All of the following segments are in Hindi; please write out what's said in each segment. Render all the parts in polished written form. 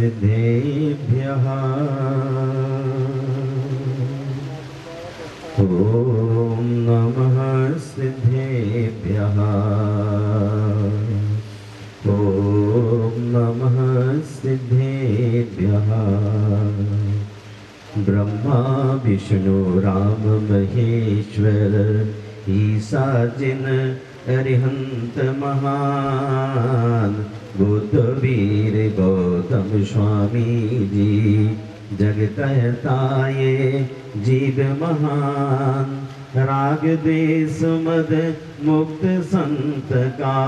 सिद्धेभ्यः ॐ नमः सिद्धेभ्यः ॐ नमः सिद्धेभ्यः ब्रह्मा विष्णु राम महेश्वर ईसा जिन अरिहंत महान बुद्ध वीर गौतम स्वामी जी जगतहताये जीव महान राग देश मद मुक्त संत का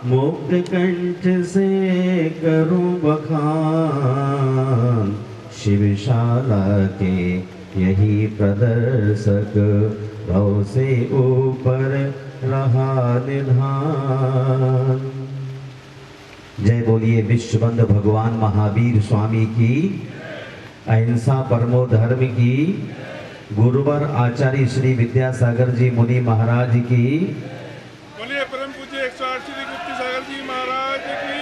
मुक्त कंठ से करूं बखान शिवशाला के यही प्रदर्शक भव से ऊपर रहा निधान। जय बोलिए विश्वबंधु भगवान महावीर स्वामी की, अहिंसा परमो धर्म की, गुरुवर आचार्य श्री विद्यासागर जी मुनि महाराज की, बोलिए परम पूज्य 108 श्री गुप्ती सागर जी महाराज की।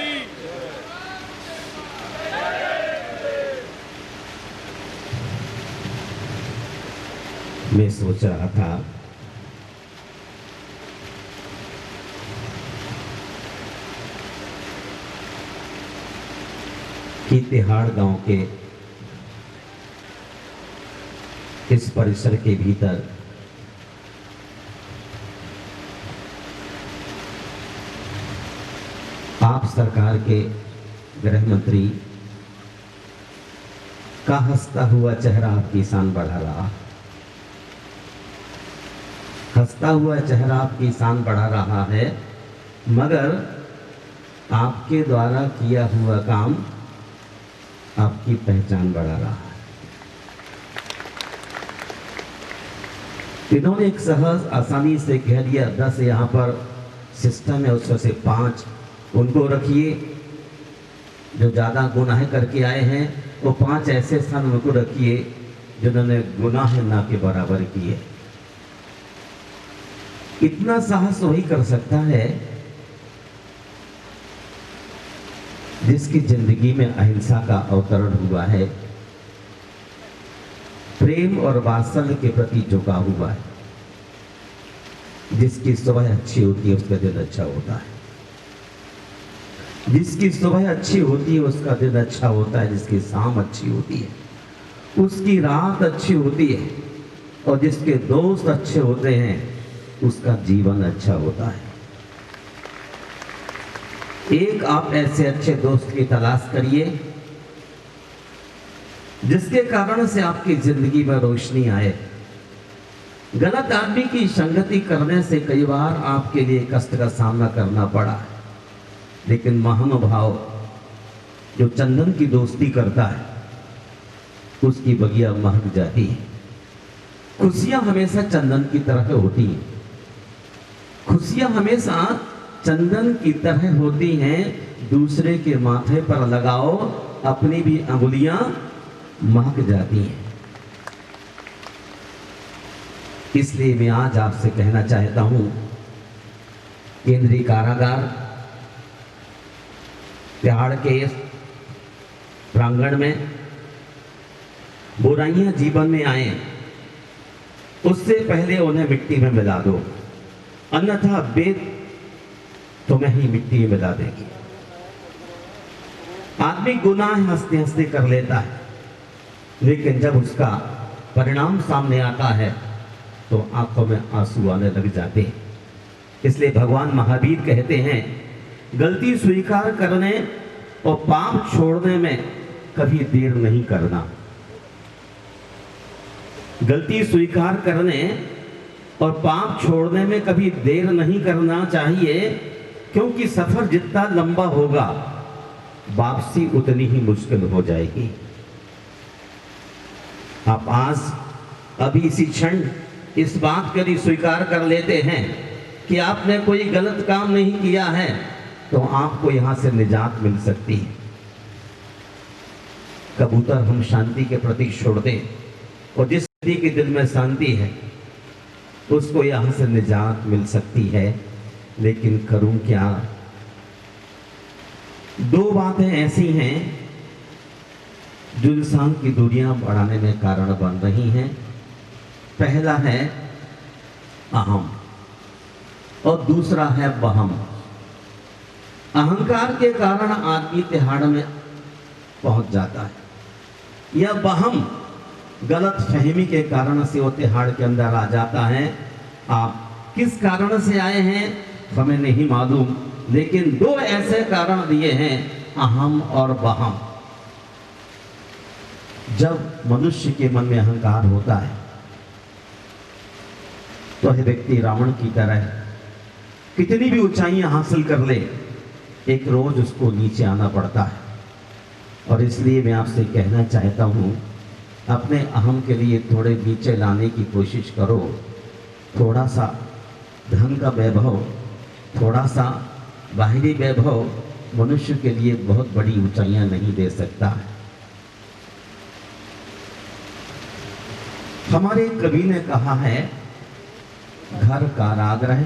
मैं सोच रहा था कि तिहाड़ गांव के इस परिसर के भीतर आप सरकार के गृह मंत्री का हंसता हुआ चेहरा आपकी शान बढ़ा रहा, हंसता हुआ चेहरा आपकी शान बढ़ा रहा है, मगर आपके द्वारा किया हुआ काम आपकी पहचान बढ़ा रहा है। इन्होंने एक सहज आसानी से कह दिया 10 यहाँ पर सिस्टम है उसमें से 5 उनको रखिए, जो ज़्यादा गुनाह करके आए हैं वो 5 ऐसे स्थान उनको रखिए जिन्होंने गुनाह ना के बराबर किए। इतना साहस वही कर सकता है जिसकी जिंदगी में अहिंसा का अवतरण हुआ है, प्रेम और वात्सल्य के प्रति झुका हुआ है। जिसकी सुबह अच्छी होती है उसका दिन अच्छा होता है, जिसकी सुबह अच्छी होती है उसका दिन अच्छा होता है, जिसकी शाम अच्छी होती है उसकी रात अच्छी होती है, और जिसके दोस्त अच्छे होते हैं उसका जीवन अच्छा होता है। एक आप ऐसे अच्छे दोस्त की तलाश करिए जिसके कारण से आपकी जिंदगी में रोशनी आए। गलत आदमी की संगति करने से कई बार आपके लिए कष्ट का सामना करना पड़ा, लेकिन महानुभाव जो चंदन की दोस्ती करता है उसकी बगिया महक जाती है। खुशियां हमेशा चंदन की तरह होती हैं, खुशियां हमेशा चंदन की तरह होती हैं। दूसरे के माथे पर लगाओ अपनी भी अंगुलियां महक जाती हैं। इसलिए मैं आज आपसे कहना चाहता हूं, केंद्रीय कारागार तिहाड़ के प्रांगण में बुराइयां जीवन में आए उससे पहले उन्हें मिट्टी में मिला दो, अन्यथा वेद तुम्हें ही मिट्टी में मिला देगी। आदमी गुनाह हंसते हंसते कर लेता है, लेकिन जब उसका परिणाम सामने आता है तो आंखों में आंसू आने लग जाते हैं। इसलिए भगवान महावीर कहते हैं, गलती स्वीकार करने और पाप छोड़ने में कभी देर नहीं करना। गलती स्वीकार करने और पाप छोड़ने में कभी देर नहीं करना चाहिए, क्योंकि सफर जितना लंबा होगा वापसी उतनी ही मुश्किल हो जाएगी। आप आज अभी इसी क्षण इस बात को स्वीकार कर लेते हैं कि आपने कोई गलत काम नहीं किया है, तो आपको यहां से निजात मिल सकती है। कबूतर हम शांति के प्रतीक छोड़ दें, और जिस व्यक्ति के दिल में शांति है उसको यहां से निजात मिल सकती है, लेकिन करूं क्या? 2 बातें ऐसी हैं जो इंसान की दूरियां बढ़ाने में कारण बन रही हैं। पहला है अहम और दूसरा है बहम। अहंकार के कारण आदमी तिहाड़ में पहुंच जाता है, या बहम गलत फहमी के कारण से वो तिहाड़ के अंदर आ जाता है। आप किस कारण से आए हैं हमें नहीं मालूम, लेकिन दो ऐसे कारण दिए हैं, अहम और बहम। जब मनुष्य के मन में अहंकार होता है तो यह व्यक्ति रावण की तरह कितनी भी ऊंचाइयां हासिल कर ले, एक रोज उसको नीचे आना पड़ता है। और इसलिए मैं आपसे कहना चाहता हूं, अपने अहम के लिए थोड़े नीचे लाने की कोशिश करो। थोड़ा सा धन का वैभव, थोड़ा सा बाहरी वैभव मनुष्य के लिए बहुत बड़ी ऊंचाइयां नहीं दे सकता। हमारे कवि ने कहा है, घर कारागृह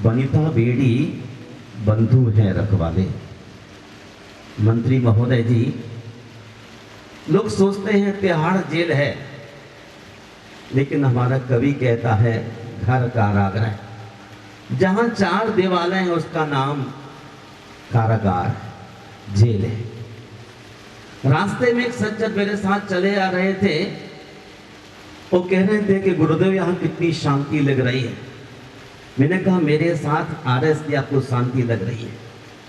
बनिता बेड़ी, बंधु है रखवाले। मंत्री महोदय जी, लोग सोचते हैं तिहाड़ जेल है, लेकिन हमारा कवि कहता है घर कारागृह। जहां चार दीवारें हैं उसका नाम कारागार, जेल है। रास्ते में एक सज्जन मेरे साथ चले आ रहे थे, वो कह रहे थे कि गुरुदेव यहाँ कितनी शांति लग रही है। मैंने कहा मेरे साथ आरएस की आपको शांति लग रही है,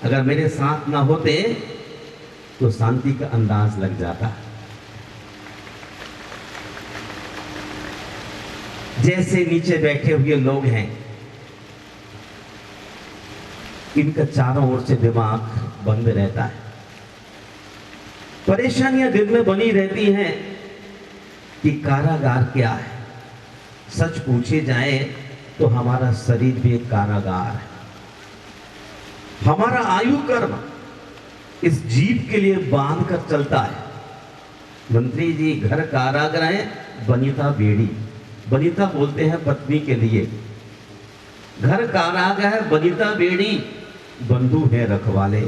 अगर मेरे साथ ना होते तो शांति का अंदाज लग जाता। जैसे नीचे बैठे हुए लोग हैं, इनका चारों ओर से दिमाग बंद रहता है, परेशानियां दिल में बनी रहती हैं कि कारागार क्या है। सच पूछे जाए तो हमारा शरीर भी एक कारागार है। हमारा आयु कर्म इस जीव के लिए बांध कर चलता है। मंत्री जी, घर कारागृह बनिता बेड़ी, बनिता बोलते हैं पत्नी के लिए। घर कारागृह बनिता बेड़ी, बंधु है रखवाले।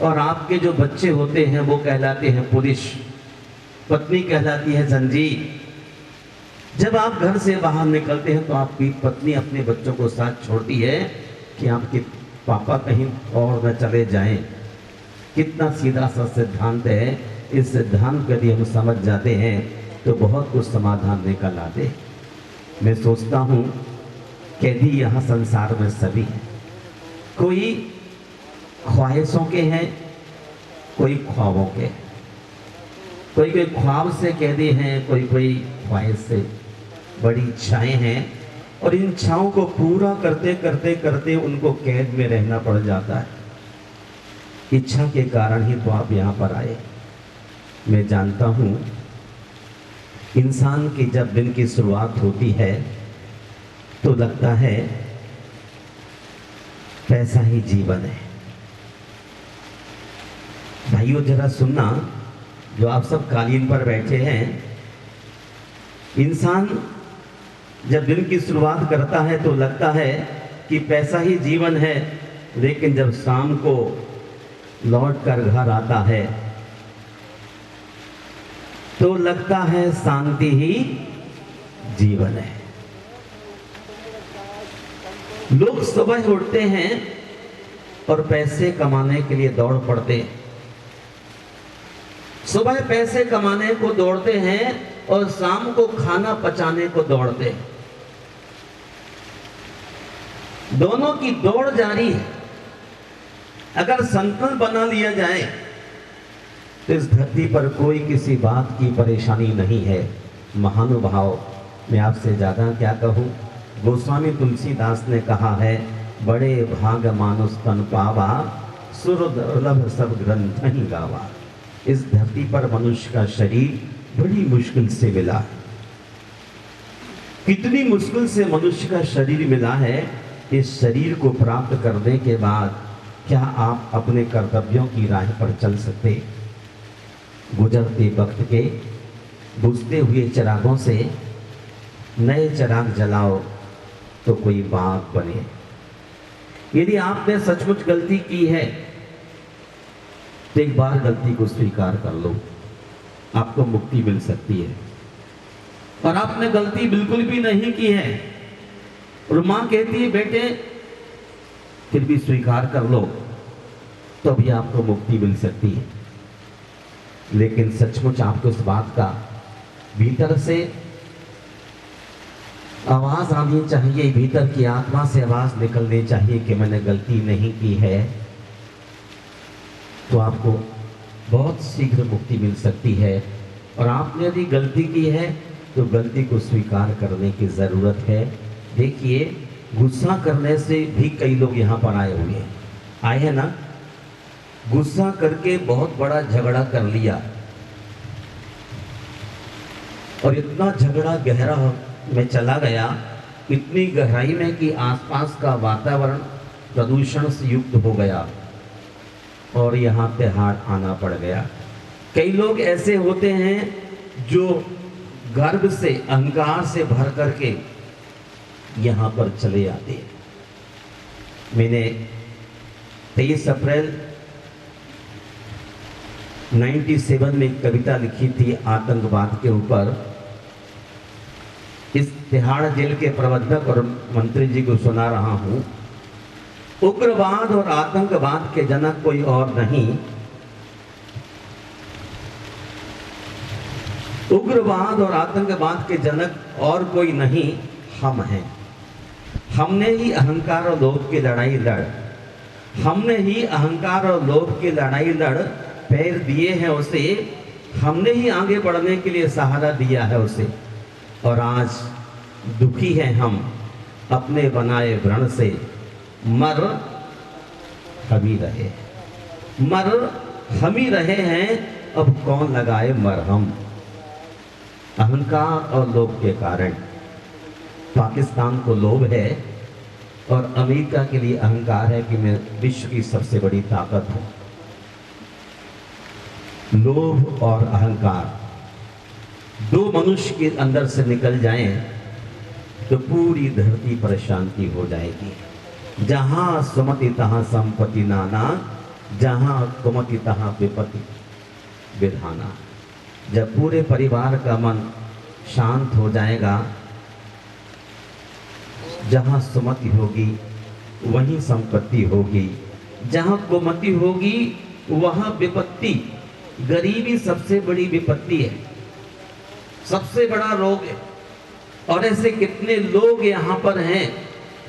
और आपके जो बच्चे होते हैं वो कहलाते हैं पुलिस, पत्नी कहलाती है जंजीर। जब आप घर से बाहर निकलते हैं तो आपकी पत्नी अपने बच्चों को साथ छोड़ती है कि आपके पापा कहीं और न चले जाएं। कितना सीधा सा सिद्धांत है। इस सिद्धांत को यदि हम समझ जाते हैं तो बहुत कुछ समाधान निकल आते। मैं सोचता हूँ कैदी यहाँ संसार में सभी हैं। कोई ख्वाहिशों के हैं, कोई ख्वाबों के, कोई कोई ख्वाब से कैदी हैं, कोई कोई ख्वाहिश से। बड़ी इच्छाएं हैं और इन इच्छाओं को पूरा करते करते करते उनको कैद में रहना पड़ जाता है। इच्छा के कारण ही तो आप यहाँ पर आए। मैं जानता हूँ इंसान की जब दिन की शुरुआत होती है तो लगता है पैसा ही जीवन है। भाइयों जरा सुनना, जो आप सब कालीन पर बैठे हैं, इंसान जब दिन की शुरुआत करता है तो लगता है कि पैसा ही जीवन है, लेकिन जब शाम को लौट कर घर आता है तो लगता है शांति ही जीवन है। लोग सुबह उठते हैं और पैसे कमाने के लिए दौड़ पड़ते हैं। सुबह पैसे कमाने को दौड़ते हैं और शाम को खाना पचाने को दौड़ते हैं। दोनों की दौड़ जारी है। अगर संतुलन बना लिया जाए तो इस धरती पर कोई किसी बात की परेशानी नहीं है। महानुभाव, मैं आपसे ज्यादा क्या कहूँ। गोस्वामी तुलसीदास ने कहा है, बड़े भाग मानुष तन पावा, सुर दुर्लभ सब ग्रंथ ही गावा। इस धरती पर मनुष्य का शरीर बड़ी मुश्किल से मिला है। कितनी मुश्किल से मनुष्य का शरीर मिला है। इस शरीर को प्राप्त करने के बाद क्या आप अपने कर्तव्यों की राह पर चल सकते? गुजरते वक्त के बुझते हुए चिरागों से नए चिराग जलाओ तो कोई बाग बने। यदि आपने सचमुच गलती की है तो एक बार गलती को स्वीकार कर लो। आपको मुक्ति मिल सकती है। और आपने गलती बिल्कुल भी नहीं की है और मां कहती है बेटे फिर भी स्वीकार कर लो, तो भी आपको मुक्ति मिल सकती है। लेकिन सचमुच आपको इस बात का भीतर से आवाज आनी चाहिए, भीतर की आत्मा से आवाज निकलनी चाहिए कि मैंने गलती नहीं की है, तो आपको बहुत शीघ्र मुक्ति मिल सकती है। और आपने यदि गलती की है तो गलती को स्वीकार करने की जरूरत है। देखिए गुस्सा करने से भी कई लोग यहाँ पर आए हुए हैं, आए हैं ना, गुस्सा करके बहुत बड़ा झगड़ा कर लिया और इतना झगड़ा गहरा में चला गया, इतनी गहराई में कि आसपास का वातावरण प्रदूषण से युक्त हो गया और यहाँ तिहाड़ आना पड़ गया। कई लोग ऐसे होते हैं जो गर्व से अहंकार से भर करके यहाँ पर चले आते हैं। मैंने 23 अप्रैल 97 में एक कविता लिखी थी आतंकवाद के ऊपर। इस तिहाड़ जेल के प्रबंधक और मंत्री जी को सुना रहा हूं। उग्रवाद और आतंकवाद के जनक कोई और नहीं, उग्रवाद और आतंकवाद के जनक और कोई नहीं, हम हैं। हमने ही अहंकार और लोभ की लड़ाई लड़, हमने ही अहंकार और लोभ की लड़ाई लड़ पैर दिए हैं उसे, हमने ही आगे बढ़ने के लिए सहारा दिया है उसे। और आज दुखी हैं हम अपने बनाए व्रण से, मर हम ही रहे, मर हम ही रहे हैं, अब कौन लगाए मरहम। अहंकार और लोभ के कारण पाकिस्तान को लोभ है और अमेरिका के लिए अहंकार है कि मैं विश्व की सबसे बड़ी ताकत हूं। लोभ और अहंकार दो मनुष्य के अंदर से निकल जाएं तो पूरी धरती पर शांति हो जाएगी। जहां सुमति तहां संपत्ति नाना, जहां कुमति तहां विपत्ति विधाना। जब पूरे परिवार का मन शांत हो जाएगा, जहां सुमति होगी वहीं संपत्ति होगी, जहां कुमति होगी वहां विपत्ति। गरीबी सबसे बड़ी विपत्ति है, सबसे बड़ा रोग है। और ऐसे कितने लोग यहाँ पर हैं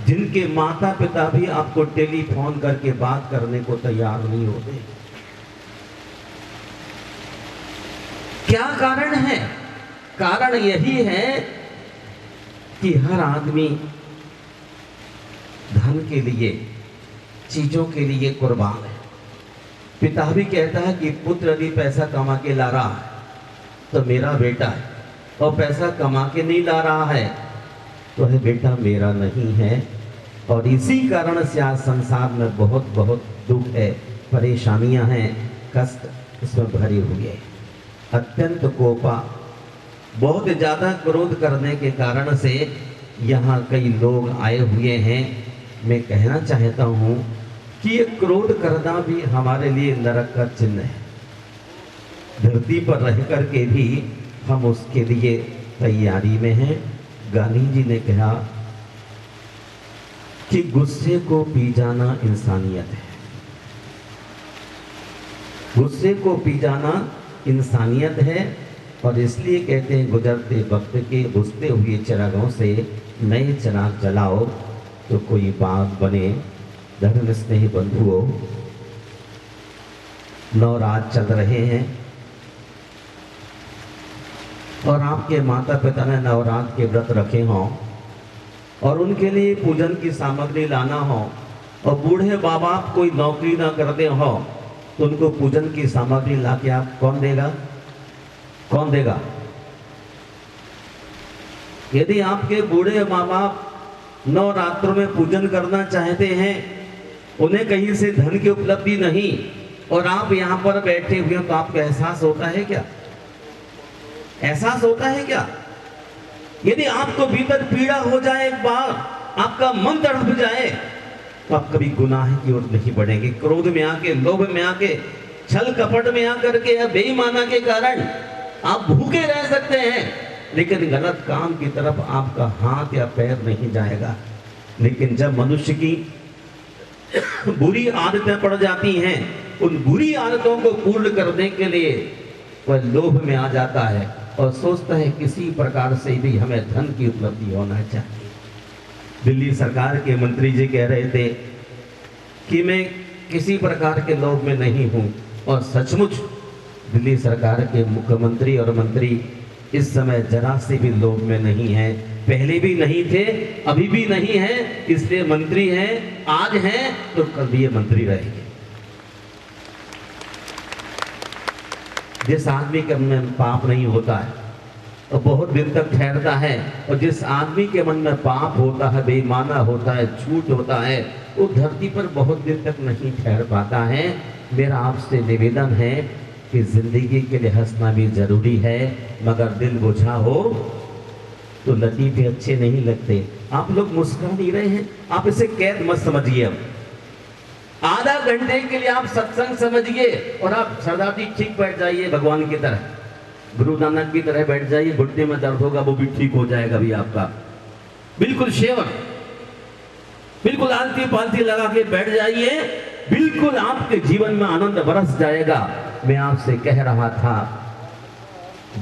जिनके माता पिता भी आपको टेलीफोन करके बात करने को तैयार नहीं होते। क्या कारण है? कारण यही है कि हर आदमी धन के लिए, चीजों के लिए कुर्बान है। पिता भी कहता है कि पुत्र यदि पैसा कमा के ला रहा है तो मेरा बेटा है, और पैसा कमा के नहीं ला रहा है तो है बेटा मेरा नहीं है। और इसी कारण से आज संसार में बहुत बहुत दुख है, परेशानियां हैं, कष्ट इसमें भरे हुए हैं। अत्यंत कोपा, बहुत ज़्यादा क्रोध करने के कारण से यहाँ कई लोग आए हुए हैं। मैं कहना चाहता हूँ कि ये क्रोध करना भी हमारे लिए नरक का चिन्ह है। धरती पर रह कर के भी हम उसके लिए तैयारी में हैं। गांधी जी ने कहा कि गुस्से को पी जाना इंसानियत है, गुस्से को पी जाना इंसानियत है। और इसलिए कहते हैं गुजरते वक्त के बुझते हुए चिरागों से नए चिराग जलाओ तो कोई बाग बने। धर्म स्नेही बंधुओं, नवरात चल रहे हैं और आपके माता पिता ने नवरात के व्रत रखे हों और उनके लिए पूजन की सामग्री लाना हो, और बूढ़े माँ बाप कोई नौकरी ना करते हो तो उनको पूजन की सामग्री ला के आप कौन देगा? कौन देगा? यदि आपके बूढ़े माँ बाप नवरात्रों में पूजन करना चाहते हैं, उन्हें कहीं से धन की उपलब्धि नहीं, और आप यहाँ पर बैठे हुए तो आपको एहसास होता है क्या? एहसास होता है क्या? यदि आपको भीतर पीड़ा हो जाए, एक बार आपका मन तड़प जाए, तो आप कभी गुनाह की ओर नहीं बढ़ेंगे। क्रोध में आके, लोभ में आके, छल कपट में आकर के या बेईमाना के कारण आप भूखे रह सकते हैं, लेकिन गलत काम की तरफ आपका हाथ या पैर नहीं जाएगा। लेकिन जब मनुष्य की बुरी आदतें पड़ जाती हैं, उन बुरी आदतों को पूर्ण करने के लिए वह लोभ में आ जाता है और सोचता है किसी प्रकार से भी हमें धन की उपलब्धि होना चाहिए। दिल्ली सरकार के मंत्री जी कह रहे थे कि मैं किसी प्रकार के लोभ में नहीं हूं, और सचमुच दिल्ली सरकार के मुख्यमंत्री और मंत्री इस समय जरा से भी लोभ में नहीं है। पहले भी नहीं थे, अभी भी नहीं है, इसलिए मंत्री हैं, आज हैं तो कल भी ये मंत्री रहेंगे। जिस आदमी के मन में पाप नहीं होता है और बहुत दिन तक ठहरता है, और जिस आदमी के मन में पाप होता है, बेईमाना होता है, झूठ होता है, वो धरती पर बहुत दिन तक नहीं ठहर पाता है। मेरा आपसे निवेदन है कि जिंदगी के लिए हंसना भी जरूरी है, मगर दिल बुझा हो तो लतीफे अच्छे नहीं लगते। आप लोग मुस्कुरा नहीं रहे हैं, आप इसे कैद मत समझिए। अब आधा घंटे के लिए आप सत्संग समझिए और आप सरदार जी ठीक बैठ जाइए, भगवान की तरह, गुरु नानक की तरह बैठ जाइए। घुटने में दर्द होगा वो भी ठीक हो जाएगा भी आपका, बिल्कुल शेवर, बिल्कुल आलती पालती लगा के बैठ जाइए, बिल्कुल आपके जीवन में आनंद बरस जाएगा। मैं आपसे कह रहा था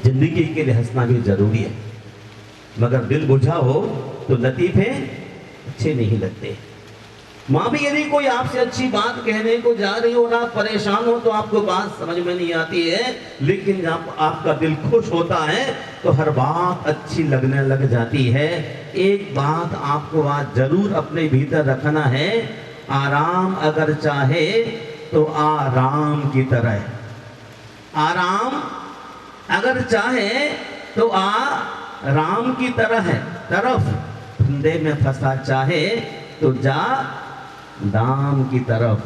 जिंदगी के लिए हंसना भी जरूरी है, मगर दिल बुझा हो तो लतीफे अच्छे नहीं लगते। माँ भी यदि कोई आपसे अच्छी बात कहने को जा रही हो और आप परेशान हो तो आपको बात समझ में नहीं आती है, लेकिन जब आपका दिल खुश होता है तो हर बात अच्छी लगने लग जाती है। एक बात आपको आज जरूर अपने भीतर रखना है, आराम अगर चाहे तो आराम की तरह, आराम अगर चाहे तो राम की तरह है, तरफ फंदे में फंसा चाहे तो जा दाम की तरफ।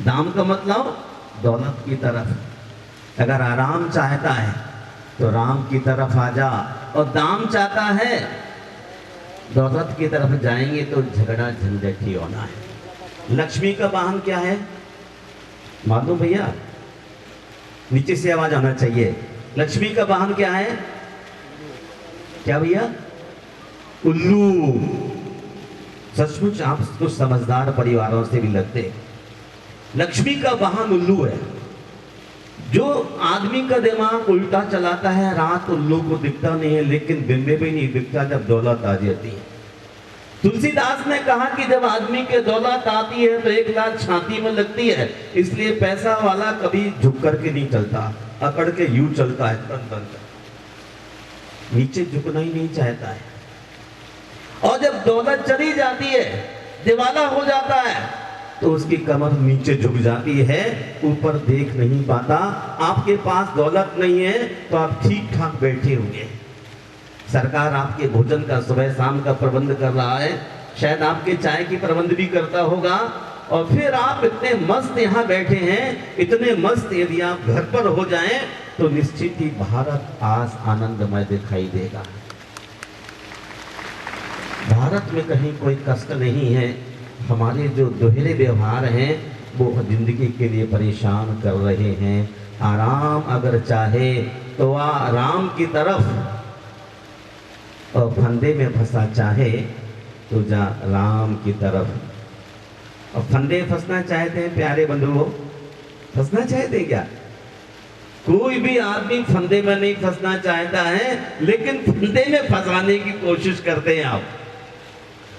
दाम का मतलब दौलत की तरफ। अगर आराम चाहता है तो राम की तरफ आ जा, और दाम चाहता है दौलत की तरफ जाएंगे तो झगड़ा झंझट ही होना है। लक्ष्मी का वाहन क्या है मालूम भैया? नीचे से आवाज आना चाहिए। लक्ष्मी का वाहन क्या है? क्या भैया? उल्लू। सचमुच आप कुछ समझदार परिवारों से भी लगते। लक्ष्मी का वाहन उल्लू है। जो आदमी का दिमाग उल्टा चलाता है, रात उल्लू को दिखता नहीं है, लेकिन दिन में भी नहीं दिखता जब दौलत आ जाती है। तुलसीदास ने कहा कि जब आदमी के दौलत आती है तो एक लात छाती में लगती है, इसलिए पैसा वाला कभी झुक करके नहीं चलता, अकड़ के यूं चलता है, तन तन नीचे झुकना ही नहीं चाहता है। और जब दौलत चली जाती है, दिवाला हो जाता है, तो उसकी कमर नीचे झुक जाती है, ऊपर देख नहीं पाता। आपके पास दौलत नहीं है तो आप ठीक ठाक बैठे होंगे। सरकार आपके भोजन का सुबह शाम का प्रबंध कर रहा है, शायद आपके चाय की प्रबंध भी करता होगा, और फिर आप इतने मस्त यहाँ बैठे हैं, इतने मस्त यदि आप घर पर हो जाएं तो निश्चित ही भारत आज आनंदमय दिखाई देगा। भारत में कहीं कोई कष्ट नहीं है। हमारे जो दोहरे व्यवहार हैं वो जिंदगी के लिए परेशान कर रहे हैं। आराम अगर चाहे तो आराम की तरफ, और फंदे में फंसा चाहे तो जा राम की तरफ। और फंदे फंसना चाहते हैं प्यारे बंधुओं? फंसना चाहते हैं क्या? कोई भी आदमी फंदे में नहीं फंसना चाहता है, लेकिन फंदे में फंसाने की कोशिश करते हैं आप।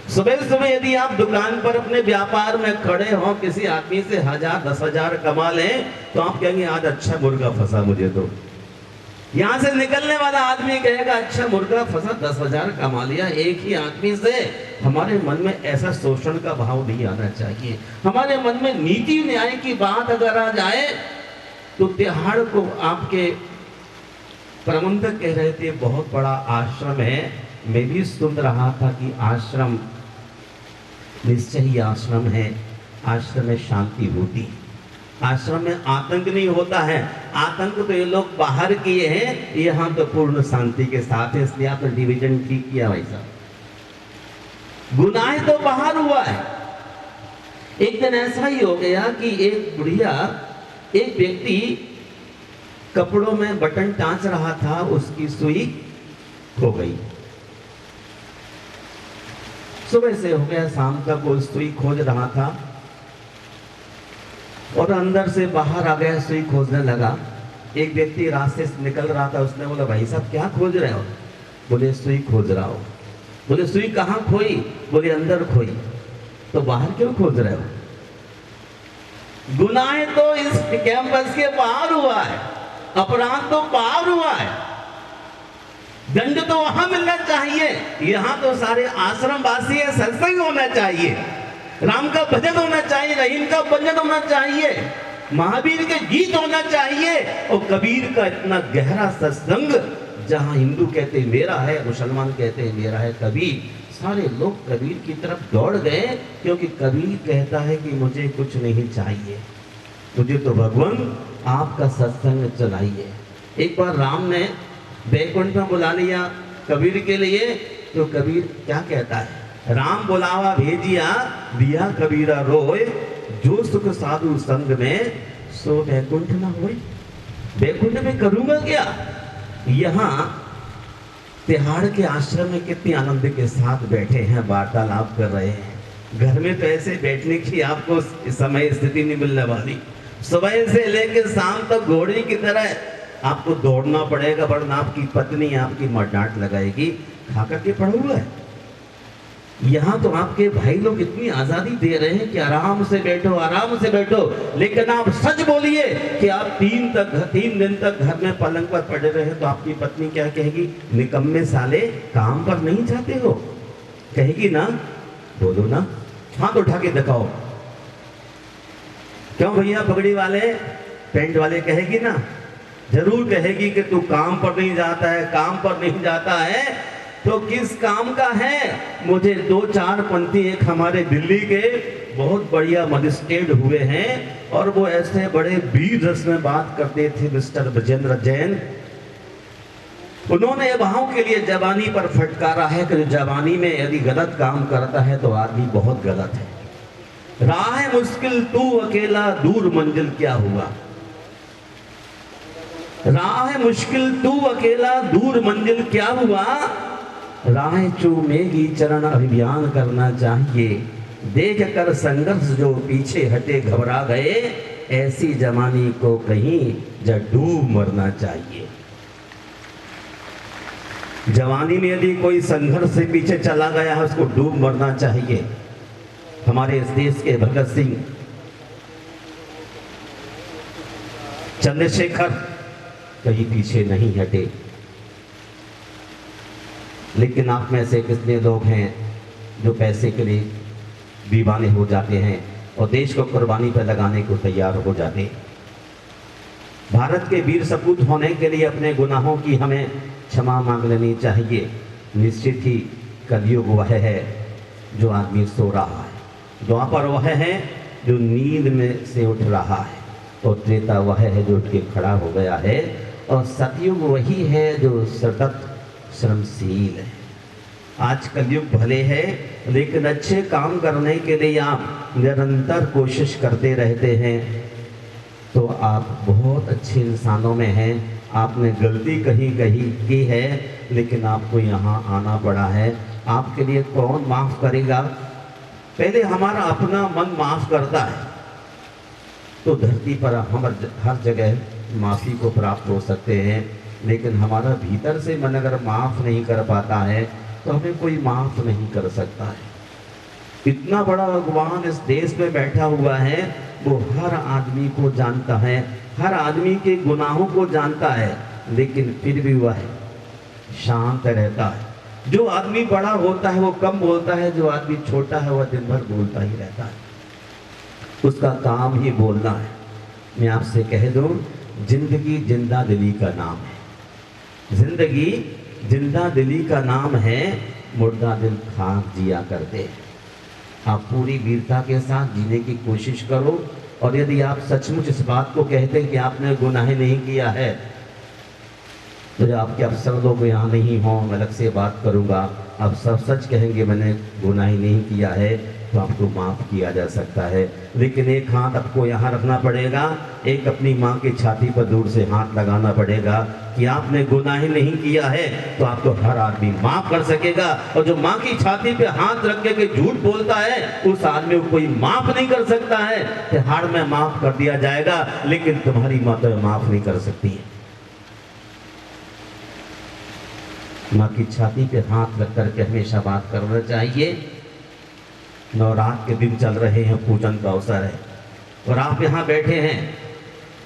सुबह सुबह यदि आप दुकान पर अपने व्यापार में खड़े हो, किसी आदमी से 1000 10,000 कमा लें, तो आप कहेंगे आज अच्छा मुर्गा फंसा मुझे। तो यहां से निकलने वाला आदमी कहेगा अच्छा मुर्गा फंसा, 10,000 कमा लिया एक ही आदमी से। हमारे मन में ऐसा शोषण का भाव नहीं आना चाहिए। हमारे मन में नीति न्याय की बात अगर आ जाए तो तिहाड़ को आपके प्रबंधक कह रहे थे बहुत बड़ा आश्रम है। मैं भी सुन रहा था कि आश्रम निश्चय ही आश्रम है, आश्रम में शांति होती है, आश्रम में आतंक नहीं होता है। आतंक तो ये लोग बाहर किए हैं, यहाँ तो पूर्ण शांति के साथ है, इसलिए आपने डिवीजन ठीक किया भाई साहब। गुनाह तो बाहर हुआ है। एक दिन ऐसा ही हो गया कि एक बुढ़िया, एक व्यक्ति कपड़ों में बटन टांच रहा था, उसकी सुई खो गई। सुबह से हो गया शाम तक वो सुई खोज रहा था और अंदर से बाहर आ गया, सुई खोजने लगा। एक व्यक्ति रास्ते से निकल रहा था, उसने बोला भाई साहब क्या खोज रहे हो? बोले सुई खोज रहा हो। बोले सुई कहाँ खोई? बोले अंदर खोई। तो बाहर क्यों खोज रहे हो? गुनाह तो इस कैंपस के बाहर हुआ है, अपराध तो बाहर हुआ है, दंड तो वहां मिलना चाहिए। यहां तो सारे आश्रम वासी है, सत्संग होना चाहिए, राम का भजन होना चाहिए, रहीम का भजन होना चाहिए, महावीर के गीत होना चाहिए। और कबीर का इतना गहरा सत्संग, जहां हिंदू कहते हैं मेरा है, मुसलमान कहते हैं मेरा है कबीर, सारे लोग कबीर की तरफ दौड़ गए, क्योंकि कबीर कहता है कि मुझे कुछ नहीं चाहिए, मुझे तो भगवान आपका सत्संग चलाइए। एक बार राम ने बैकुंठ में बुला लिया कबीर के लिए, तो कबीर क्या कहता है? राम बुलावा भेजिया, दिया कबीरा रोए, जो सुख साधु संग में सो बैकुंठ न होए। बैकुंठ में करूंगा क्या? यहाँ तिहाड़ के आश्रम में कितने आनंद के साथ बैठे हैं, वार्तालाप कर रहे हैं। घर में तो ऐसे बैठने की आपको समय स्थिति नहीं मिलने वाली। सुबह से लेकर शाम तक घोड़े की तरह आपको दौड़ना पड़ेगा, वरना आपकी पत्नी आपकी डांट लगाएगी, खा करके पड़ा हुआ है। यहाँ तो आपके भाई लोग इतनी आजादी दे रहे हैं कि आराम से बैठो, आराम से बैठो। लेकिन आप सच बोलिए कि आप 3 दिन तक घर में पलंग पर पड़े रहे तो आपकी पत्नी क्या कहेगी? निकम्मे साले, काम पर नहीं जाते हो, कहेगी ना? बोलो ना, हाथ उठा के दिखाओ। क्यों भैया पगड़ी वाले, पेंट वाले? कहेगी ना, जरूर कहेगी कि तू काम पर नहीं जाता है, काम पर नहीं जाता है। तो किस काम का है? मुझे 2-4 पंथी एक हमारे दिल्ली के बहुत बढ़िया मजिस्ट्रेट हुए हैं, और वो ऐसे बड़े वीर रस में बात करते थे, मिस्टर ब्रजेंद्र जैन। उन्होंने भाव के लिए जवानी पर फटकारा है कि जवानी में यदि गलत काम करता है तो आदमी बहुत गलत है। राह है मुश्किल तू अकेला, दूर मंजिल क्या हुआ। राह है मुश्किल तू अकेला, दूर मंजिल क्या हुआ। राह चूमेगी चरण अभियान करना चाहिए, देख कर संघर्ष जो पीछे हटे घबरा गए, ऐसी जवानी को कहीं जब डूब मरना चाहिए। जवानी में यदि कोई संघर्ष से पीछे चला गया है, उसको डूब मरना चाहिए। हमारे इस देश के भगत सिंह, चंद्रशेखर कहीं पीछे नहीं हटे। लेकिन आप में से कितने लोग हैं जो पैसे के लिए दीवाने हो जाते हैं और देश को कुर्बानी पर लगाने को तैयार हो जाते हैं। भारत के वीर सपूत होने के लिए अपने गुनाहों की हमें क्षमा मांग लेनी चाहिए। निश्चित ही कलयुग वह है जो आदमी सो रहा है, द्वापर वह है जो नींद में से उठ रहा है, और त्रेता वह है जो उठ के खड़ा हो गया है, और सतयुग वही है जो सतत श्रमशील है। आज कलयुग भले है, लेकिन अच्छे काम करने के लिए आप निरंतर कोशिश करते रहते हैं तो आप बहुत अच्छे इंसानों में हैं। आपने गलती कहीं कहीं की है, लेकिन आपको यहाँ आना पड़ा है। आपके लिए कौन माफ़ करेगा? पहले हमारा अपना मन माफ़ करता है तो धरती पर हम हर जगह माफ़ी को प्राप्त हो सकते हैं। लेकिन हमारा भीतर से मन अगर माफ़ नहीं कर पाता है तो हमें कोई माफ़ नहीं कर सकता है। इतना बड़ा भगवान इस देश में बैठा हुआ है, वो हर आदमी को जानता है, हर आदमी के गुनाहों को जानता है, लेकिन फिर भी वह शांत रहता है। जो आदमी बड़ा होता है वो कम बोलता है, जो आदमी छोटा है वह दिन भर बोलता ही रहता है, उसका काम ही बोलना है। मैं आपसे कह दूं, जिंदगी जिंदा दिली का नाम है। जिंदगी जिंदा दिली का नाम है, मुर्दा दिल खाक जिया करते हैं। आप पूरी वीरता के साथ जीने की कोशिश करो, और यदि आप सचमुच इस बात को कहते हैं कि आपने गुनाह नहीं किया है, तो जब आपके अफसर लोग यहाँ नहीं हों, मैं अलग से बात करूँगा, आप सब सच कहेंगे मैंने गुनाह नहीं किया है, तो आपको माफ किया जा सकता है। लेकिन एक हाथ आपको यहाँ रखना पड़ेगा, एक अपनी माँ की छाती पर दूर से हाथ लगाना पड़ेगा कि आपने गुनाह ही नहीं किया है, तो आपको हर आदमी माफ कर सकेगा। और जो माँ की छाती पे हाथ रख के झूठ बोलता है, उस आदमी को कोई माफ नहीं कर सकता है। तिहाड़ में माफ कर दिया जाएगा, लेकिन तुम्हारी माँ तो माफ नहीं कर सकती है। माँ की छाती पे हाथ रख करके हमेशा बात करना चाहिए। नवरात्र के दिन चल रहे हैं, पूजन का अवसर है और आप यहाँ बैठे हैं,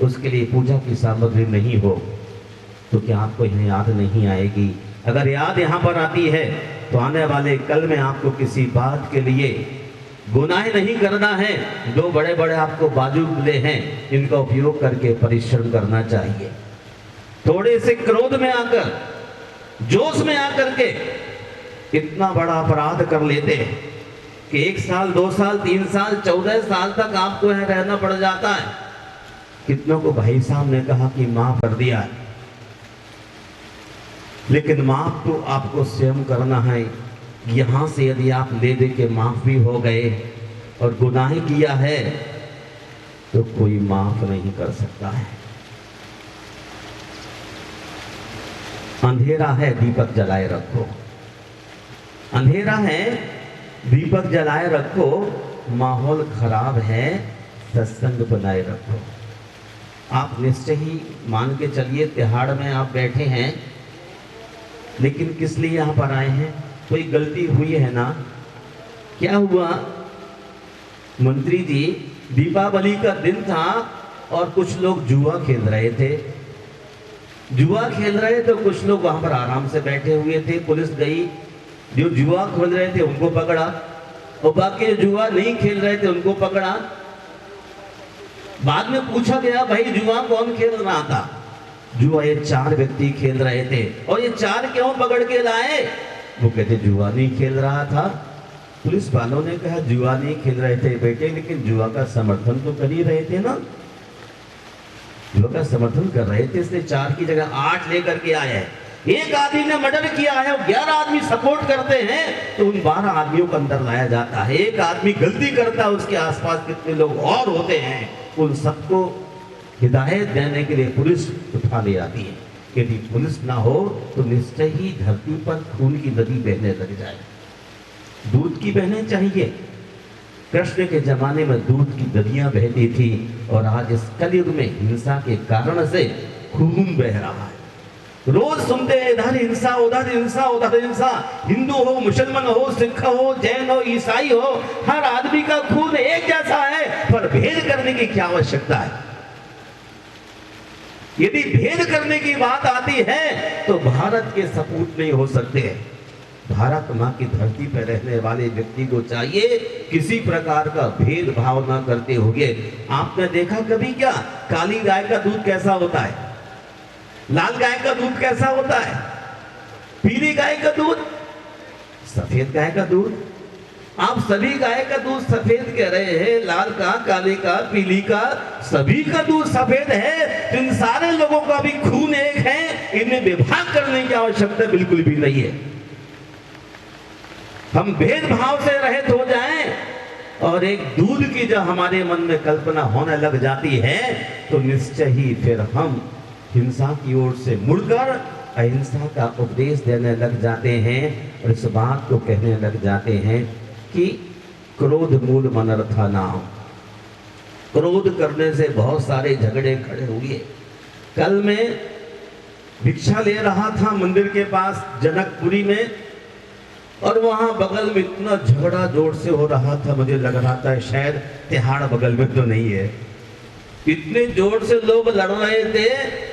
उसके लिए पूजा की सामग्री नहीं हो तो क्या आपको यह याद नहीं आएगी? अगर याद यहाँ पर आती है तो आने वाले कल में आपको किसी बात के लिए गुनाह नहीं करना है। दो बड़े बड़े आपको बाजू मिले हैं, इनका उपयोग करके परिश्रम करना चाहिए। थोड़े से क्रोध में आकर, जोश में आकर के इतना बड़ा अपराध कर लेते हैं कि 1 साल 2 साल 3 साल 14 साल तक आपको यहाँ रहना पड़ जाता है। कितनों को भाई साहब ने कहा कि माफ कर दिया है, लेकिन माफ तो आपको स्वयं करना है। यहां से यदि आप ले दे के माफ भी हो गए और गुनाह किया है तो कोई माफ नहीं कर सकता है। अंधेरा है, दीपक जलाए रखो। अंधेरा है, दीपक जलाए रखो। माहौल खराब है, सत्संग बनाए रखो। आप निश्चय ही मान के चलिए तिहाड़ में आप बैठे हैं, लेकिन किस लिए यहाँ पर आए हैं? कोई गलती हुई है ना? क्या हुआ मंत्री जी? दीपावली का दिन था और कुछ लोग जुआ खेल रहे थे। जुआ खेल रहे तो कुछ लोग वहां पर आराम से बैठे हुए थे। पुलिस गई, जो जुआ खेल रहे थे उनको पकड़ा और बाकी जो जुआ नहीं खेल रहे थे उनको पकड़ा। बाद में पूछा गया, भाई जुआ कौन खेल रहा था? जुआ ये 4 व्यक्ति खेल रहे थे। और ये 4 क्यों पकड़ के लाए? वो कहते जुआ नहीं खेल रहा था। पुलिस वालों ने कहा जुआ नहीं खेल रहे थे बेटे, लेकिन जुआ का समर्थन तो कर ही रहे थे ना। जुआ का समर्थन कर रहे थे, इसलिए 4 की जगह 8 लेकर के आए हैं। एक आदमी ने मर्डर किया है और 11 आदमी सपोर्ट करते हैं, तो उन 12 आदमियों को अंदर लाया जाता है। एक आदमी गलती करता है, उसके आसपास कितने लोग और होते हैं, उन सबको हिदायत देने के लिए पुलिस उठा ले आती है। यदि पुलिस ना हो तो निश्चय ही धरती पर खून की नदी बहने लग जाए। दूध की बहने चाहिए। कृष्ण के जमाने में दूध की नदियां बहती थी और आज इस कलयुग में हिंसा के कारण से खून बह रहा है। रोज सुनते हैं इधर हिंसा उधर हिंसा उधर हिंसा। हिंदू हो, मुसलमान हो, सिख हो, जैन हो, ईसाई हो, हर आदमी का खून एक जैसा है, पर भेद करने की क्या आवश्यकता है? यदि भेद करने की बात आती है तो भारत के सपूत नहीं हो सकते। भारत माँ की धरती पर रहने वाले व्यक्ति को चाहिए किसी प्रकार का भेदभाव न करते हुए। आपने देखा कभी क्या काली गाय का दूध कैसा होता है, लाल गाय का दूध कैसा होता है, पीली गाय का दूध, सफेद गाय का दूध? आप सभी गाय का दूध सफेद कह रहे हैं, लाल का, काले का, पीली का, सभी का दूध सफेद है। तो इन सारे लोगों का भी खून एक है, इन्हें विभाग करने की आवश्यकता बिल्कुल भी नहीं है। हम भेदभाव से रहित हो जाएं और एक दूध की जब हमारे मन में कल्पना होने लग जाती है तो निश्चय ही फिर हम हिंसा की ओर से मुड़कर अहिंसा का उपदेश देने लग जाते हैं और इस बात को कहने लग जाते हैं कि क्रोध मूल मनर्था नाम। क्रोध करने से बहुत सारे झगड़े खड़े हुए। कल मैं भिक्षा ले रहा था मंदिर के पास जनकपुरी में, और वहां बगल में इतना झगड़ा जोर से हो रहा था, मुझे लग रहा था शायद तिहाड़ बगल में तो नहीं है। इतने जोर से लोग लड़ रहे थे